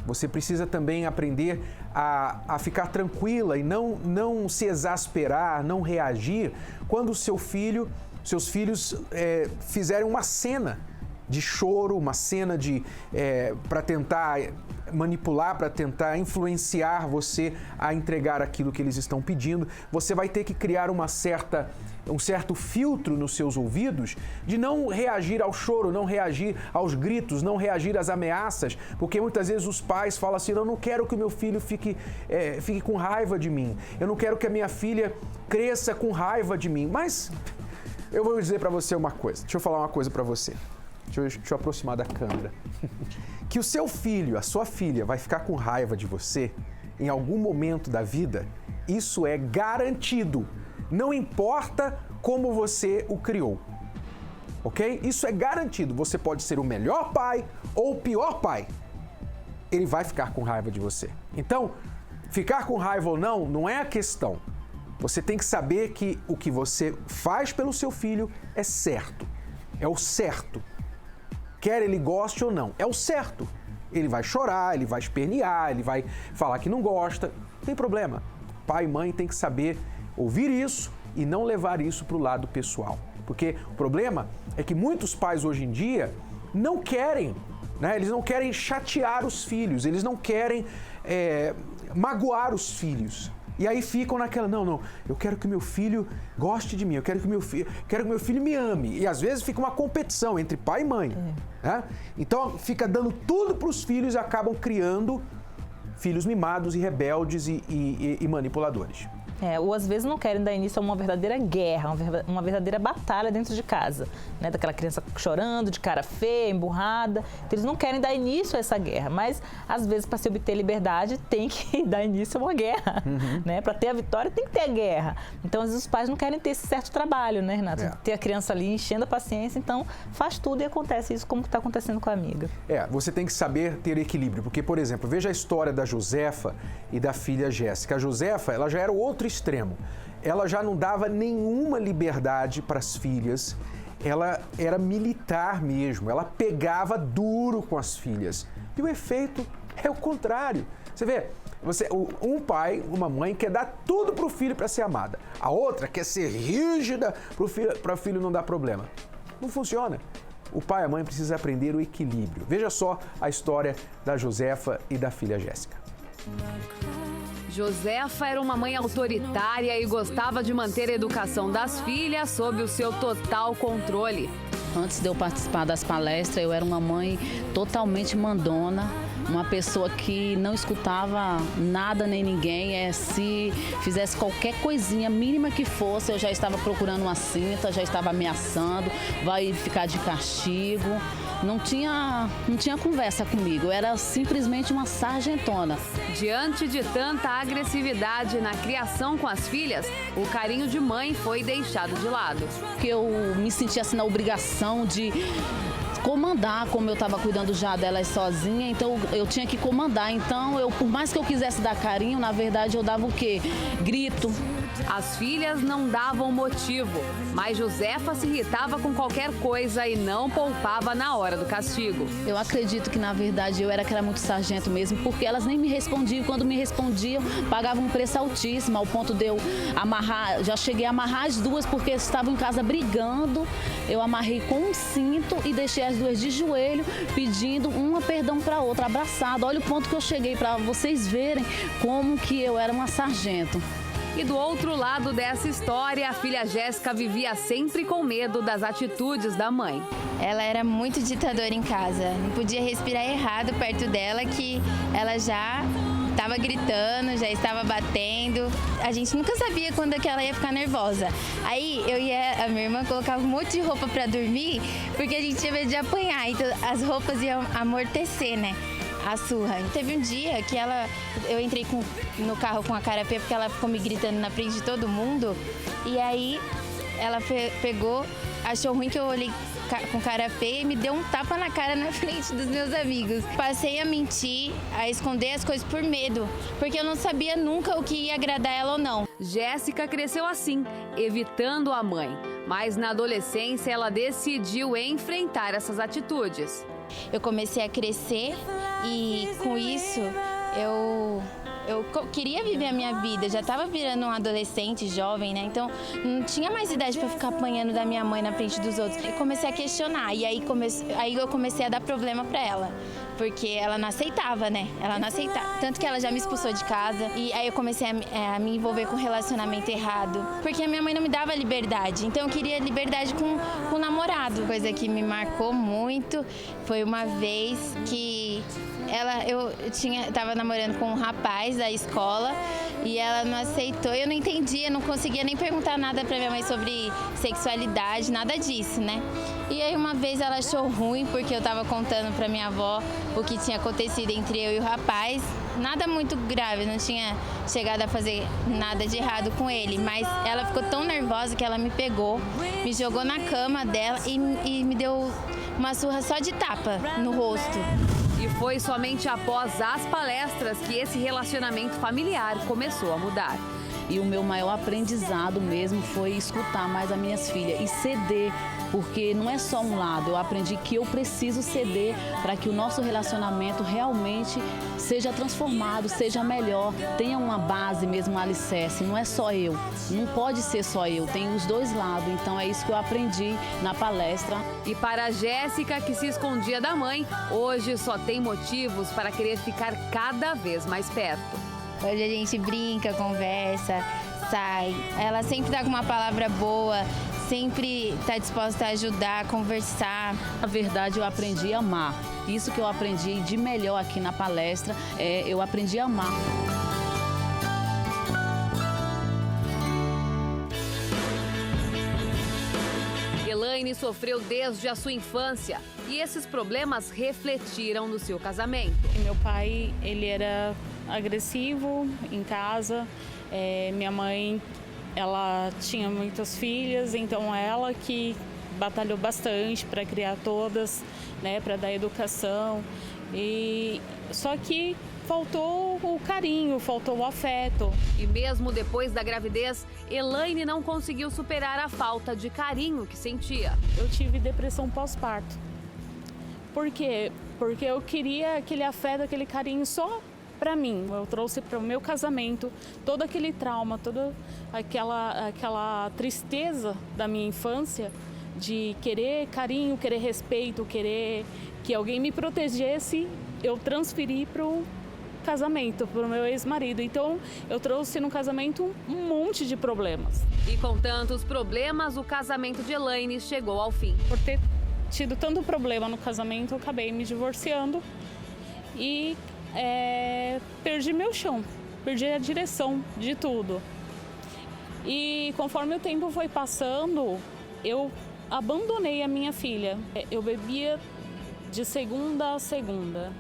Você precisa também aprender a ficar tranquila e não se exasperar, não reagir quando seus filhos fizerem uma cena de choro, uma cena para tentar manipular, para tentar influenciar você a entregar aquilo que eles estão pedindo. Você vai ter que criar um certo filtro nos seus ouvidos de não reagir ao choro, não reagir aos gritos, não reagir às ameaças, porque muitas vezes os pais falam assim, eu não quero que o meu filho fique com raiva de mim, eu não quero que a minha filha cresça com raiva de mim, mas eu vou dizer para você uma coisa, deixa eu falar uma coisa para você, deixa eu aproximar da câmera, que o seu filho, a sua filha vai ficar com raiva de você em algum momento da vida, isso é garantido. Não importa como você o criou, ok? Isso é garantido. Você pode ser o melhor pai ou o pior pai. Ele vai ficar com raiva de você. Então, ficar com raiva ou não é a questão. Você tem que saber que o que você faz pelo seu filho é certo. É o certo. Quer ele goste ou não, é o certo. Ele vai chorar, ele vai espernear, ele vai falar que não gosta. Não tem problema. Pai e mãe tem que saber ouvir isso e não levar isso para o lado pessoal. Porque o problema é que muitos pais hoje em dia não querem, né? Eles não querem chatear os filhos, eles não querem magoar os filhos. E aí ficam naquela, não, eu quero que meu filho goste de mim, eu quero que meu filho me ame. E às vezes fica uma competição entre pai e mãe. Né? Então fica dando tudo para os filhos e acabam criando filhos mimados e rebeldes e manipuladores. Ou às vezes não querem dar início a uma verdadeira guerra, uma verdadeira batalha dentro de casa, né? Daquela criança chorando, de cara feia, emburrada. Então, eles não querem dar início a essa guerra, mas às vezes para se obter liberdade tem que dar início a uma guerra, né? Para ter a vitória tem que ter a guerra. Então às vezes os pais não querem ter esse certo trabalho, né, Renato? Ter a criança ali enchendo a paciência, então faz tudo e acontece isso como está acontecendo com a amiga. Você tem que saber ter equilíbrio, porque, por exemplo, veja a história da Josefa e da filha Jéssica. A Josefa, ela já era o outro extremo. Ela já não dava nenhuma liberdade para as filhas, ela era militar mesmo, ela pegava duro com as filhas. E o efeito é o contrário. Você vê, um pai, uma mãe quer dar tudo para o filho para ser amada. A outra quer ser rígida para o filho não dar problema. Não funciona. O pai e a mãe precisam aprender o equilíbrio. Veja só a história da Josefa e da filha Jéssica. Josefa era uma mãe autoritária e gostava de manter a educação das filhas sob o seu total controle. Antes de eu participar das palestras, eu era uma mãe totalmente mandona, uma pessoa que não escutava nada nem ninguém. Se fizesse qualquer coisinha mínima que fosse, eu já estava procurando uma cinta, já estava ameaçando, vai ficar de castigo. Não tinha conversa comigo, eu era simplesmente uma sargentona. Diante de tanta agressividade na criação com as filhas, o carinho de mãe foi deixado de lado. Porque eu me sentia assim na obrigação de comandar, como eu estava cuidando já delas sozinha, então eu tinha que comandar. Então, por mais que eu quisesse dar carinho, na verdade eu dava o quê? Grito, As filhas não davam motivo, mas Josefa se irritava com qualquer coisa e não poupava na hora do castigo. Eu acredito que, na verdade, eu era que era muito sargento mesmo, porque elas nem me respondiam. Quando me respondiam, pagavam um preço altíssimo, ao ponto de eu amarrar. Já cheguei a amarrar as duas, porque estavam em casa brigando. Eu amarrei com um cinto e deixei as duas de joelho, pedindo uma perdão para a outra, abraçada. Olha o ponto que eu cheguei, para vocês verem como que eu era uma sargento. E do outro lado dessa história, a filha Jéssica vivia sempre com medo das atitudes da mãe. Ela era muito ditadora em casa, não podia respirar errado perto dela, que ela já estava gritando, já estava batendo. A gente nunca sabia quando é que ela ia ficar nervosa. Aí a minha irmã colocava um monte de roupa para dormir, porque a gente tinha medo de apanhar, então as roupas iam amortecer, né? A surra. Teve um dia que eu entrei no carro com a Carapê porque ela ficou me gritando na frente de todo mundo. E aí ela pegou, achou ruim que eu olhei com Carapê e me deu um tapa na cara na frente dos meus amigos. Passei a mentir, a esconder as coisas por medo, porque eu não sabia nunca o que ia agradar ela ou não. Jéssica cresceu assim, evitando a mãe. Mas na adolescência ela decidiu enfrentar essas atitudes. Eu comecei a crescer e com isso eu queria viver a minha vida, já estava virando um adolescente, jovem, né? Então não tinha mais idade para ficar apanhando da minha mãe na frente dos outros. Eu comecei a questionar e aí eu comecei a dar problema para ela, porque ela não aceitava, né? Ela não aceitava. Tanto que ela já me expulsou de casa e aí eu comecei a me envolver com relacionamento errado, porque a minha mãe não me dava liberdade. Então eu queria liberdade com o namorado. Coisa que me marcou muito foi uma vez que eu estava namorando com um rapaz da escola e ela não aceitou. Eu não entendia, não conseguia nem perguntar nada pra minha mãe sobre sexualidade, nada disso, né? E aí uma vez ela achou ruim porque eu estava contando pra minha avó o que tinha acontecido entre eu e o rapaz. Nada muito grave, não tinha chegado a fazer nada de errado com ele, mas ela ficou tão nervosa que ela me pegou, me jogou na cama dela e me deu uma surra só de tapa no rosto. E foi somente após as palestras que esse relacionamento familiar começou a mudar. E o meu maior aprendizado mesmo foi escutar mais as minhas filhas e ceder, porque não é só um lado. Eu aprendi que eu preciso ceder para que o nosso relacionamento realmente seja transformado, seja melhor, tenha uma base mesmo, um alicerce. Não é só eu, não pode ser só eu, tem os dois lados. Então é isso que eu aprendi na palestra. E para a Jéssica, que se escondia da mãe, hoje só tem motivos para querer ficar cada vez mais perto. Hoje a gente brinca, conversa, sai. Ela sempre dá com uma palavra boa, sempre está disposta a ajudar, a conversar. Na verdade, eu aprendi a amar. Isso que eu aprendi de melhor aqui na palestra, eu aprendi a amar. Elaine sofreu desde a sua infância e esses problemas refletiram no seu casamento. Meu pai, ele era agressivo em casa. Minha mãe, ela tinha muitas filhas, então ela que batalhou bastante para criar todas, né, para dar educação. E só que faltou o carinho, faltou o afeto. E mesmo depois da gravidez, Elaine não conseguiu superar a falta de carinho que sentia. Eu tive depressão pós-parto. Por quê? Porque eu queria aquele afeto, aquele carinho só para mim. Eu trouxe para o meu casamento todo aquele trauma, toda aquela tristeza da minha infância de querer carinho, querer respeito, querer que alguém me protegesse. Eu transferi para o casamento, para o meu ex-marido. Então, eu trouxe no casamento um monte de problemas. E com tantos problemas, o casamento de Elaine chegou ao fim. Por ter tido tanto problema no casamento, eu acabei me divorciando e perdi meu chão, perdi a direção de tudo. E conforme o tempo foi passando, eu abandonei a minha filha. Eu bebia de segunda a segunda.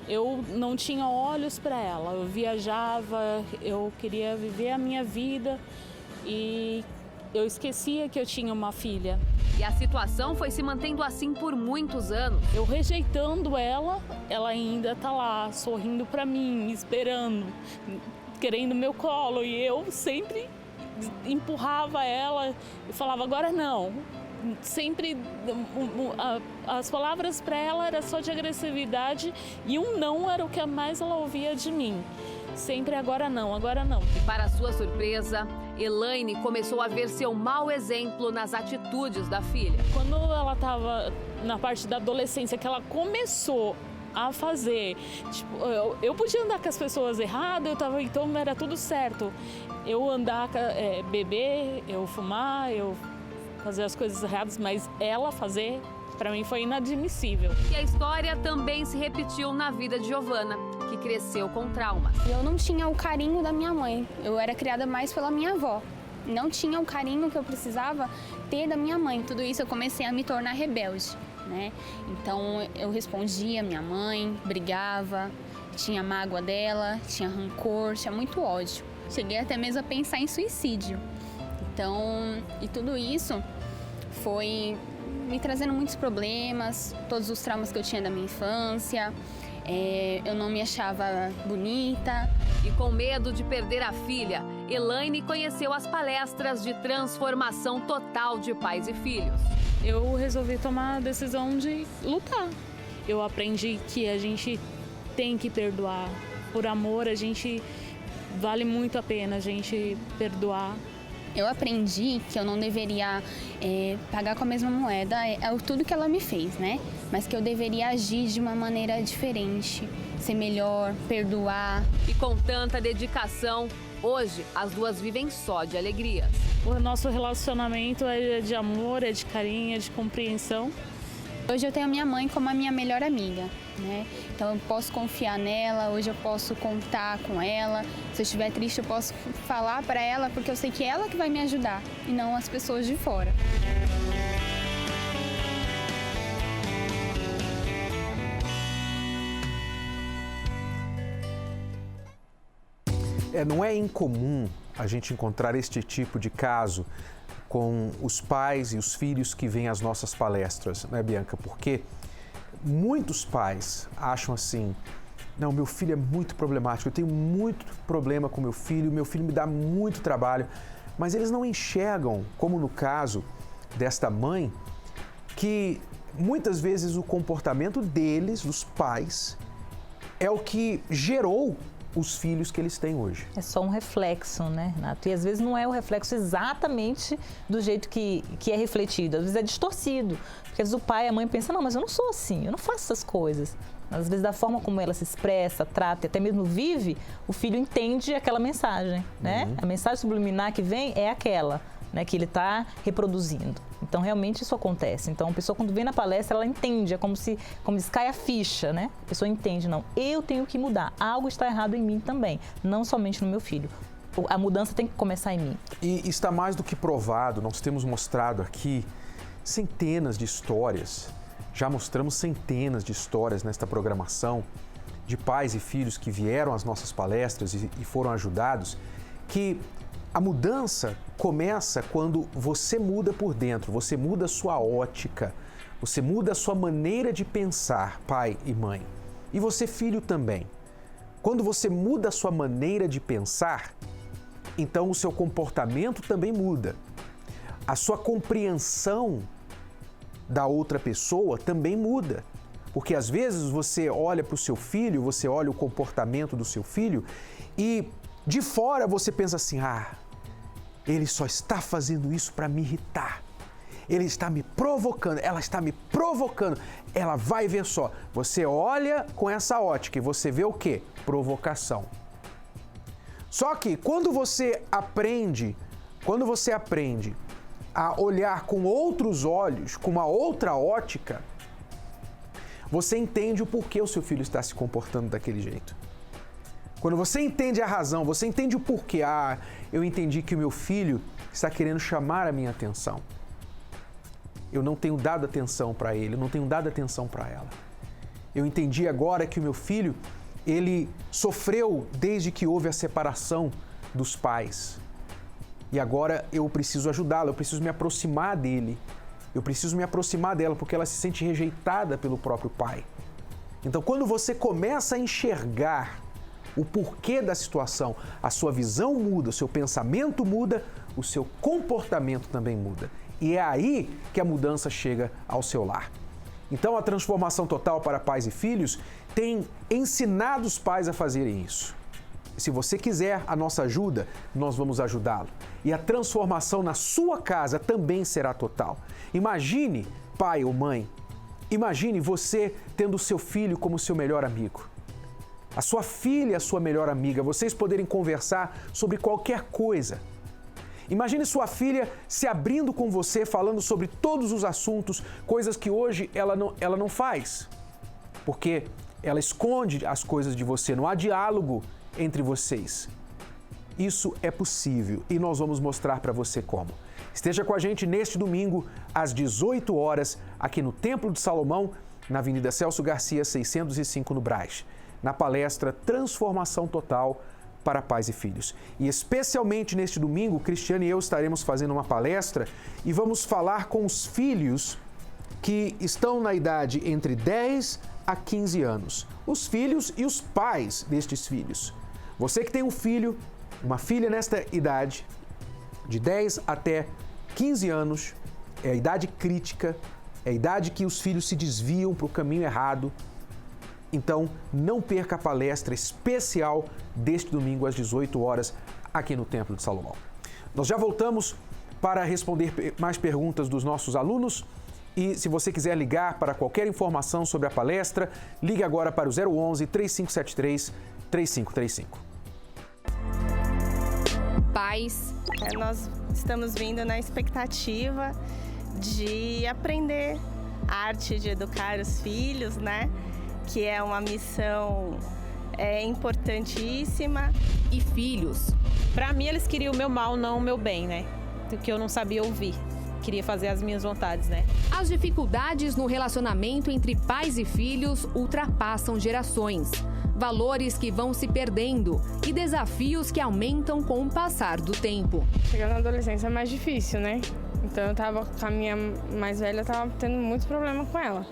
Eu não tinha olhos para ela, eu viajava, eu queria viver a minha vida e eu esquecia que eu tinha uma filha. E a situação foi se mantendo assim por muitos anos. Eu rejeitando ela, ela ainda tá lá, sorrindo para mim, esperando, querendo meu colo. E eu sempre empurrava ela e falava, agora não. Sempre as palavras para ela era só de agressividade e um não era o que mais ela ouvia de mim. Sempre agora não, agora não. Para sua surpresa, Elaine começou a ver seu mau exemplo nas atitudes da filha. Quando ela estava na parte da adolescência, que ela começou a fazer, tipo, eu podia andar com as pessoas erradas, então era tudo certo. Eu andar, beber, eu fumar, eu fazer as coisas erradas, mas ela fazer, para mim, foi inadmissível. E a história também se repetiu na vida de Giovana, que cresceu com traumas. Eu não tinha o carinho da minha mãe, eu era criada mais pela minha avó. Não tinha o carinho que eu precisava ter da minha mãe. Tudo isso eu comecei a me tornar rebelde, né? Então eu respondia a minha mãe, brigava, tinha mágoa dela, tinha rancor, tinha muito ódio. Cheguei até mesmo a pensar em suicídio. Então, e tudo isso foi me trazendo muitos problemas, todos os traumas que eu tinha da minha infância. Eu não me achava bonita. E com medo de perder a filha, Elaine conheceu as palestras de transformação total de pais e filhos. Eu resolvi tomar a decisão de lutar. Eu aprendi que a gente tem que perdoar. Por amor, a gente vale muito a pena a gente perdoar. Eu aprendi que eu não deveria pagar com a mesma moeda tudo que ela me fez, né? Mas que eu deveria agir de uma maneira diferente, ser melhor, perdoar. E com tanta dedicação, hoje as duas vivem só de alegrias. O nosso relacionamento é de amor, é de carinho, é de compreensão. Hoje eu tenho a minha mãe como a minha melhor amiga, né? Então eu posso confiar nela, hoje eu posso contar com ela. Se eu estiver triste, eu posso falar para ela, porque eu sei que é ela que vai me ajudar e não as pessoas de fora. Não é incomum a gente encontrar este tipo de caso com os pais e os filhos que vêm às nossas palestras, né, Bianca? Porque muitos pais acham assim, não, meu filho é muito problemático, eu tenho muito problema com meu filho me dá muito trabalho, mas eles não enxergam, como no caso desta mãe, que muitas vezes o comportamento deles, dos pais, é o que gerou os filhos que eles têm hoje. É só um reflexo, né, Renato? E às vezes não é o reflexo exatamente do jeito que é refletido. Às vezes é distorcido. Porque às vezes o pai e a mãe pensam, não, mas eu não sou assim, eu não faço essas coisas. Às vezes da forma como ela se expressa, trata e até mesmo vive, o filho entende aquela mensagem, né? A mensagem subliminar que vem é aquela, né, que ele está reproduzindo. Então, realmente isso acontece. Então, a pessoa quando vem na palestra, ela entende, é como diz, cai a ficha, né? A pessoa entende, não, eu tenho que mudar, algo está errado em mim também, não somente no meu filho. A mudança tem que começar em mim. E está mais do que provado, nós temos mostrado aqui centenas de histórias, já mostramos centenas de histórias nesta programação, de pais e filhos que vieram às nossas palestras e foram ajudados, que a mudança começa quando você muda por dentro, você muda a sua ótica, você muda a sua maneira de pensar, pai e mãe. E você, filho, também. Quando você muda a sua maneira de pensar, então o seu comportamento também muda. A sua compreensão da outra pessoa também muda. Porque às vezes você olha para o seu filho, você olha o comportamento do seu filho e de fora você pensa assim, ele só está fazendo isso para me irritar. Ele está me provocando, ela está me provocando. Ela vai ver só. Você olha com essa ótica e você vê o quê? Provocação. Só que quando você aprende a olhar com outros olhos, com uma outra ótica, você entende o porquê o seu filho está se comportando daquele jeito. Quando você entende a razão, você entende o porquê. Eu entendi que o meu filho está querendo chamar a minha atenção. Eu não tenho dado atenção para ele, eu não tenho dado atenção para ela. Eu entendi agora que o meu filho, ele sofreu desde que houve a separação dos pais. E agora eu preciso ajudá-lo, eu preciso me aproximar dele. Eu preciso me aproximar dela porque ela se sente rejeitada pelo próprio pai. Então, quando você começa a enxergar o porquê da situação, a sua visão muda, o seu pensamento muda, o seu comportamento também muda. E é aí que a mudança chega ao seu lar. Então, a transformação total para pais e filhos tem ensinado os pais a fazerem isso. Se você quiser a nossa ajuda, nós vamos ajudá-lo. E a transformação na sua casa também será total. Imagine, pai ou mãe, imagine você tendo o seu filho como seu melhor amigo. A sua filha, a sua melhor amiga, vocês poderem conversar sobre qualquer coisa. Imagine sua filha se abrindo com você, falando sobre todos os assuntos, coisas que hoje ela não faz. Porque ela esconde as coisas de você, não há diálogo entre vocês. Isso é possível e nós vamos mostrar para você como. Esteja com a gente neste domingo, às 18 horas, aqui no Templo de Salomão, na Avenida Celso Garcia, 605, no Brás, na palestra Transformação Total para Pais e Filhos. E especialmente neste domingo, Cristiane e eu estaremos fazendo uma palestra e vamos falar com os filhos que estão na idade entre 10 a 15 anos. Os filhos e os pais destes filhos. Você que tem um filho, uma filha nesta idade, de 10 até 15 anos, é a idade crítica, é a idade que os filhos se desviam para o caminho errado. Então, não perca a palestra especial deste domingo às 18 horas aqui no Templo de Salomão. Nós já voltamos para responder mais perguntas dos nossos alunos e se você quiser ligar para qualquer informação sobre a palestra, ligue agora para o 011 3573 3535. Pais, nós estamos vindo na expectativa de aprender a arte de educar os filhos, né? Que é uma missão importantíssima. E filhos. Para mim, eles queriam o meu mal, não o meu bem, né? Que eu não sabia ouvir. Queria fazer as minhas vontades, né? As dificuldades no relacionamento entre pais e filhos ultrapassam gerações. Valores que vão se perdendo e desafios que aumentam com o passar do tempo. Chegando na adolescência é mais difícil, né? Então eu tava com a minha mais velha, eu tava tendo muito problema com ela.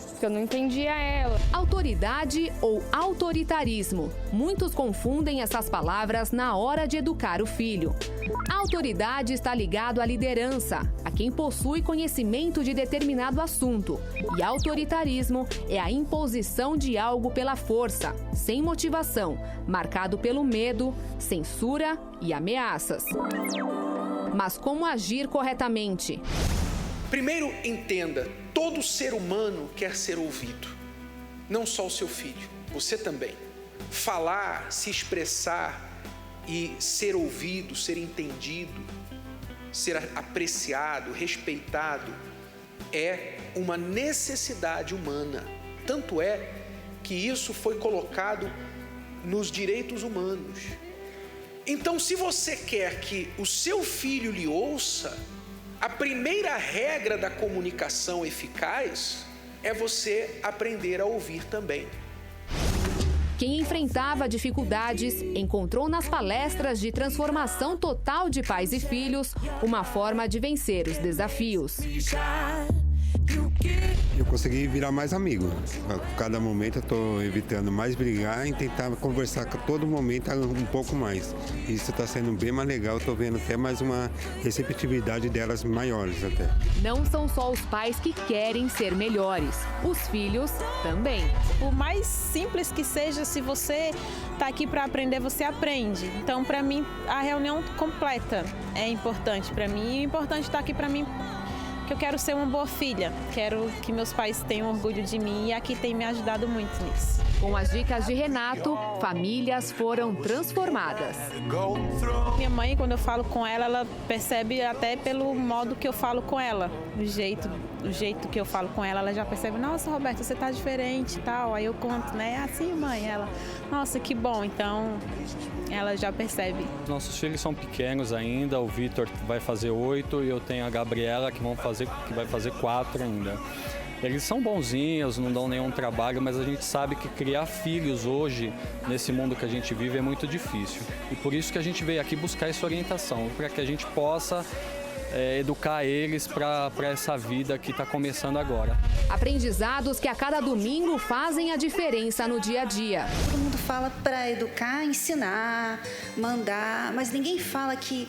Porque eu não entendia ela. Autoridade ou autoritarismo. Muitos confundem essas palavras na hora de educar o filho. A autoridade está ligado à liderança, a quem possui conhecimento de determinado assunto. E autoritarismo é a imposição de algo pela força, sem motivação, marcado pelo medo, censura e ameaças. Mas como agir corretamente? Primeiro, entenda, todo ser humano quer ser ouvido. Não só o seu filho, você também. Falar, se expressar e ser ouvido, ser entendido, ser apreciado, respeitado, é uma necessidade humana. Tanto é que isso foi colocado nos direitos humanos. Então, se você quer que o seu filho lhe ouça, a primeira regra da comunicação eficaz é você aprender a ouvir também. Quem enfrentava dificuldades encontrou nas palestras de transformação total de pais e filhos uma forma de vencer os desafios. Eu consegui virar mais amigo. A cada momento eu estou evitando mais brigar e tentar conversar a todo momento um pouco mais. Isso está sendo bem mais legal, estou vendo até mais uma receptividade delas maiores até. Não são só os pais que querem ser melhores, os filhos também. Por mais simples que seja, se você está aqui para aprender, você aprende. Então, para mim, a reunião completa é importante para mim. É importante estar aqui para mim, que eu quero ser uma boa filha, quero que meus pais tenham orgulho de mim e aqui tem me ajudado muito nisso. Com as dicas de Renato, famílias foram transformadas. Minha mãe, quando eu falo com ela, ela percebe até pelo modo que eu falo com ela, o jeito que eu falo com ela, ela já percebe, nossa, Roberto, você tá diferente e tal. Aí eu conto, né, assim, mãe, ela, nossa, que bom, então ela já percebe. Nossos filhos são pequenos ainda, o Vitor vai fazer 8 e eu tenho a Gabriela que vai fazer 4 ainda. Eles são bonzinhos, não dão nenhum trabalho, mas a gente sabe que criar filhos hoje, nesse mundo que a gente vive, é muito difícil. E por isso que a gente veio aqui buscar essa orientação, para que a gente possa educar eles para essa vida que está começando agora. Aprendizados que a cada domingo fazem a diferença no dia a dia. Todo mundo fala para educar, ensinar, mandar, mas ninguém fala que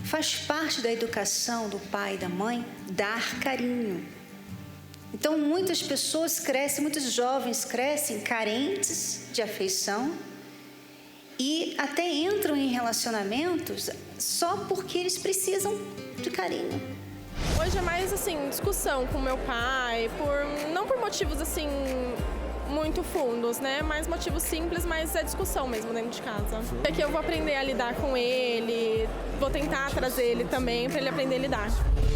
faz parte da educação do pai e da mãe dar carinho. Então, muitas pessoas crescem, muitos jovens crescem carentes de afeição e até entram em relacionamentos só porque eles precisam de carinho. Hoje é mais assim, discussão com meu pai, não por motivos assim muito fundos, né? Mais motivos simples, mas é discussão mesmo dentro de casa. É que eu vou aprender a lidar com ele, vou tentar trazer ele também para ele aprender a lidar.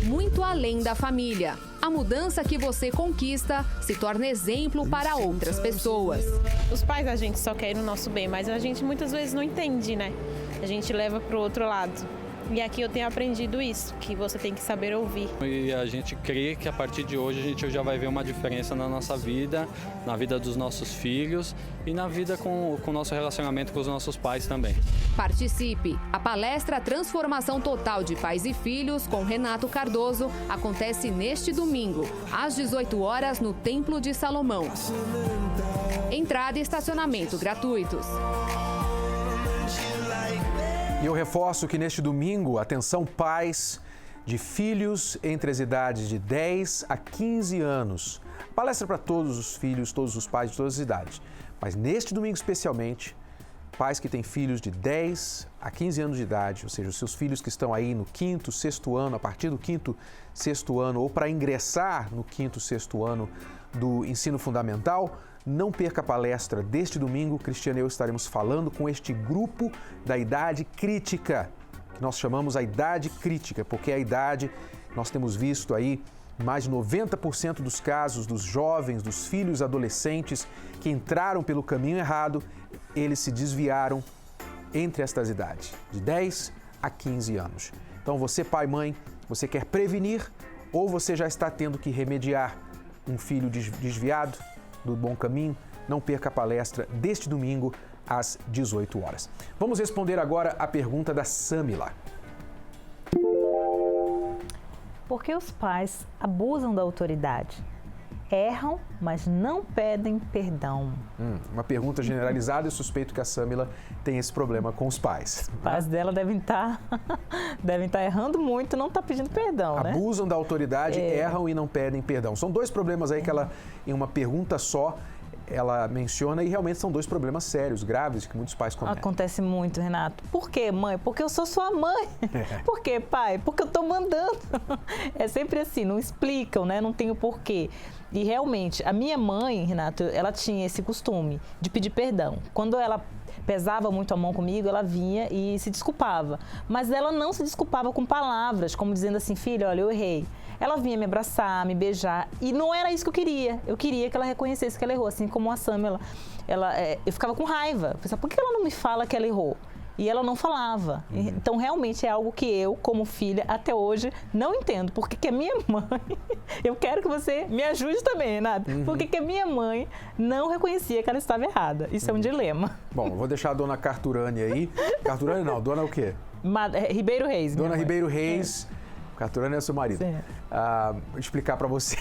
Muito além da família, a mudança que você conquista se torna exemplo para outras pessoas. Os pais da gente só querem o nosso bem, mas a gente muitas vezes não entende, né? A gente leva para o outro lado. E aqui eu tenho aprendido isso, que você tem que saber ouvir. E a gente crê que a partir de hoje a gente já vai ver uma diferença na nossa vida, na vida dos nossos filhos e na vida com o nosso relacionamento com os nossos pais também. Participe! A palestra Transformação Total de Pais e Filhos com Renato Cardoso acontece neste domingo, às 18 horas no Templo de Salomão. Entrada e estacionamento gratuitos. E eu reforço que neste domingo, atenção pais de filhos entre as idades de 10 a 15 anos. Palestra para todos os filhos, todos os pais de todas as idades. Mas neste domingo especialmente, pais que têm filhos de 10 a 15 anos de idade, ou seja, os seus filhos que estão aí no 5º, 6º ano, a partir do 5º, 6º ano, ou para ingressar no 5º, 6º ano do ensino fundamental, não perca a palestra deste domingo. Cristiane e eu estaremos falando com este grupo da idade crítica, que nós chamamos a idade crítica, porque é a idade, nós temos visto aí, mais de 90% dos casos dos jovens, dos filhos adolescentes que entraram pelo caminho errado, eles se desviaram entre estas idades, de 10 a 15 anos. Então você, pai, mãe, você quer prevenir ou você já está tendo que remediar um filho desviado do bom caminho? Não perca a palestra deste domingo às 18 horas. Vamos responder agora a pergunta da Samila. Por que os pais abusam da autoridade? Erram, mas não pedem perdão. Uma pergunta generalizada e suspeito que a Samila tem esse problema com os pais. Os pais dela devem estar errando muito, não tá pedindo perdão, né? Abusam da autoridade, erram e não pedem perdão. São dois problemas aí que ela, em uma pergunta só, ela menciona e realmente são dois problemas sérios, graves, que muitos pais cometem. Acontece muito, Renato. Por quê, mãe? Porque eu sou sua mãe. Por quê, pai? Porque eu tô mandando. É sempre assim, não explicam, né? Não tem o porquê. E realmente, a minha mãe, Renato, ela tinha esse costume de pedir perdão. Quando ela pesava muito a mão comigo, ela vinha e se desculpava. Mas ela não se desculpava com palavras, como dizendo assim, filha, olha, eu errei. Ela vinha me abraçar, me beijar, e não era isso que eu queria. Eu queria que ela reconhecesse que ela errou, assim como a Sam, eu ficava com raiva. Eu pensava, por que ela não me fala que ela errou? E ela não falava. Então, realmente é algo que eu, como filha, até hoje, não entendo. Porque que a minha mãe... Eu quero que você me ajude também, Renato. Porque que a minha mãe não reconhecia que ela estava errada. Isso é um dilema. Bom, eu vou deixar a dona Carturane aí. Carturane não, dona o quê? Ribeiro Reis. Dona Ribeiro Reis. Carturane é seu marido. Vou explicar para você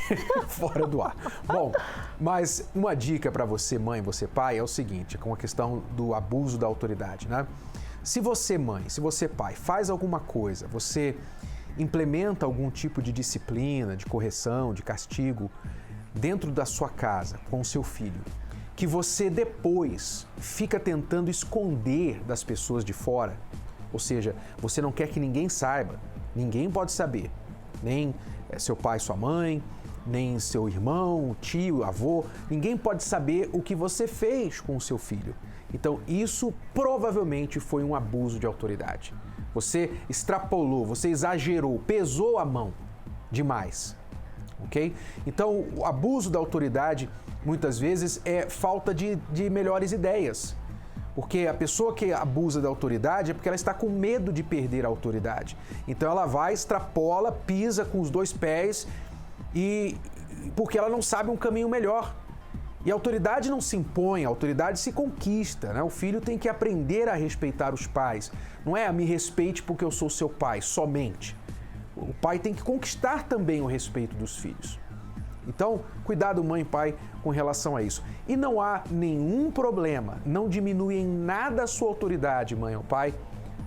fora do ar. Bom, mas uma dica para você, mãe, você, pai, é o seguinte, com a questão do abuso da autoridade, né? Se você, mãe, se você, pai, faz alguma coisa, você implementa algum tipo de disciplina, de correção, de castigo dentro da sua casa com o seu filho, que você depois fica tentando esconder das pessoas de fora, ou seja, você não quer que ninguém saiba, ninguém pode saber, nem seu pai, sua mãe, nem seu irmão, tio, avô, ninguém pode saber o que você fez com o seu filho. Então, isso provavelmente foi um abuso de autoridade. Você extrapolou, você exagerou, pesou a mão demais, ok? Então, o abuso da autoridade, muitas vezes, é falta de melhores ideias. Porque a pessoa que abusa da autoridade é porque ela está com medo de perder a autoridade. Então, ela vai, extrapola, pisa com os dois pés e porque ela não sabe um caminho melhor. E a autoridade não se impõe, a autoridade se conquista, né? O filho tem que aprender a respeitar os pais. Não é me respeite porque eu sou seu pai, somente. O pai tem que conquistar também o respeito dos filhos. Então, cuidado, mãe e pai, com relação a isso. E não há nenhum problema, não diminui em nada a sua autoridade, mãe ou pai,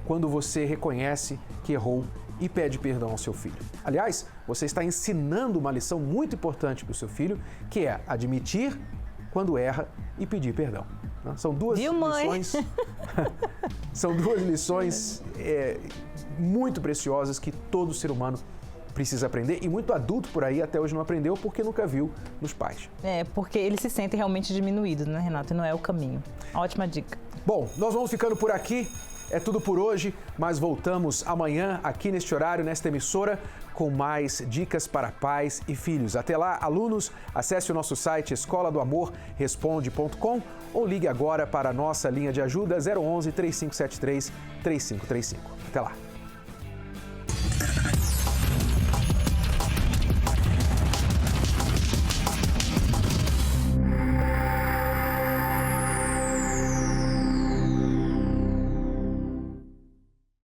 quando você reconhece que errou e pede perdão ao seu filho. Aliás, você está ensinando uma lição muito importante para o seu filho, que é admitir quando erra e pedir perdão. São duas lições. São duas lições muito preciosas que todo ser humano precisa aprender, e muito adulto por aí até hoje não aprendeu porque nunca viu nos pais. Porque ele se sente realmente diminuído, né, Renato? E não é o caminho. Ótima dica. Bom, nós vamos ficando por aqui. É tudo por hoje, mas voltamos amanhã aqui neste horário, nesta emissora, com mais dicas para pais e filhos. Até lá, alunos, acesse o nosso site escoladoamorresponde.com ou ligue agora para a nossa linha de ajuda 011 3573 3535. Até lá.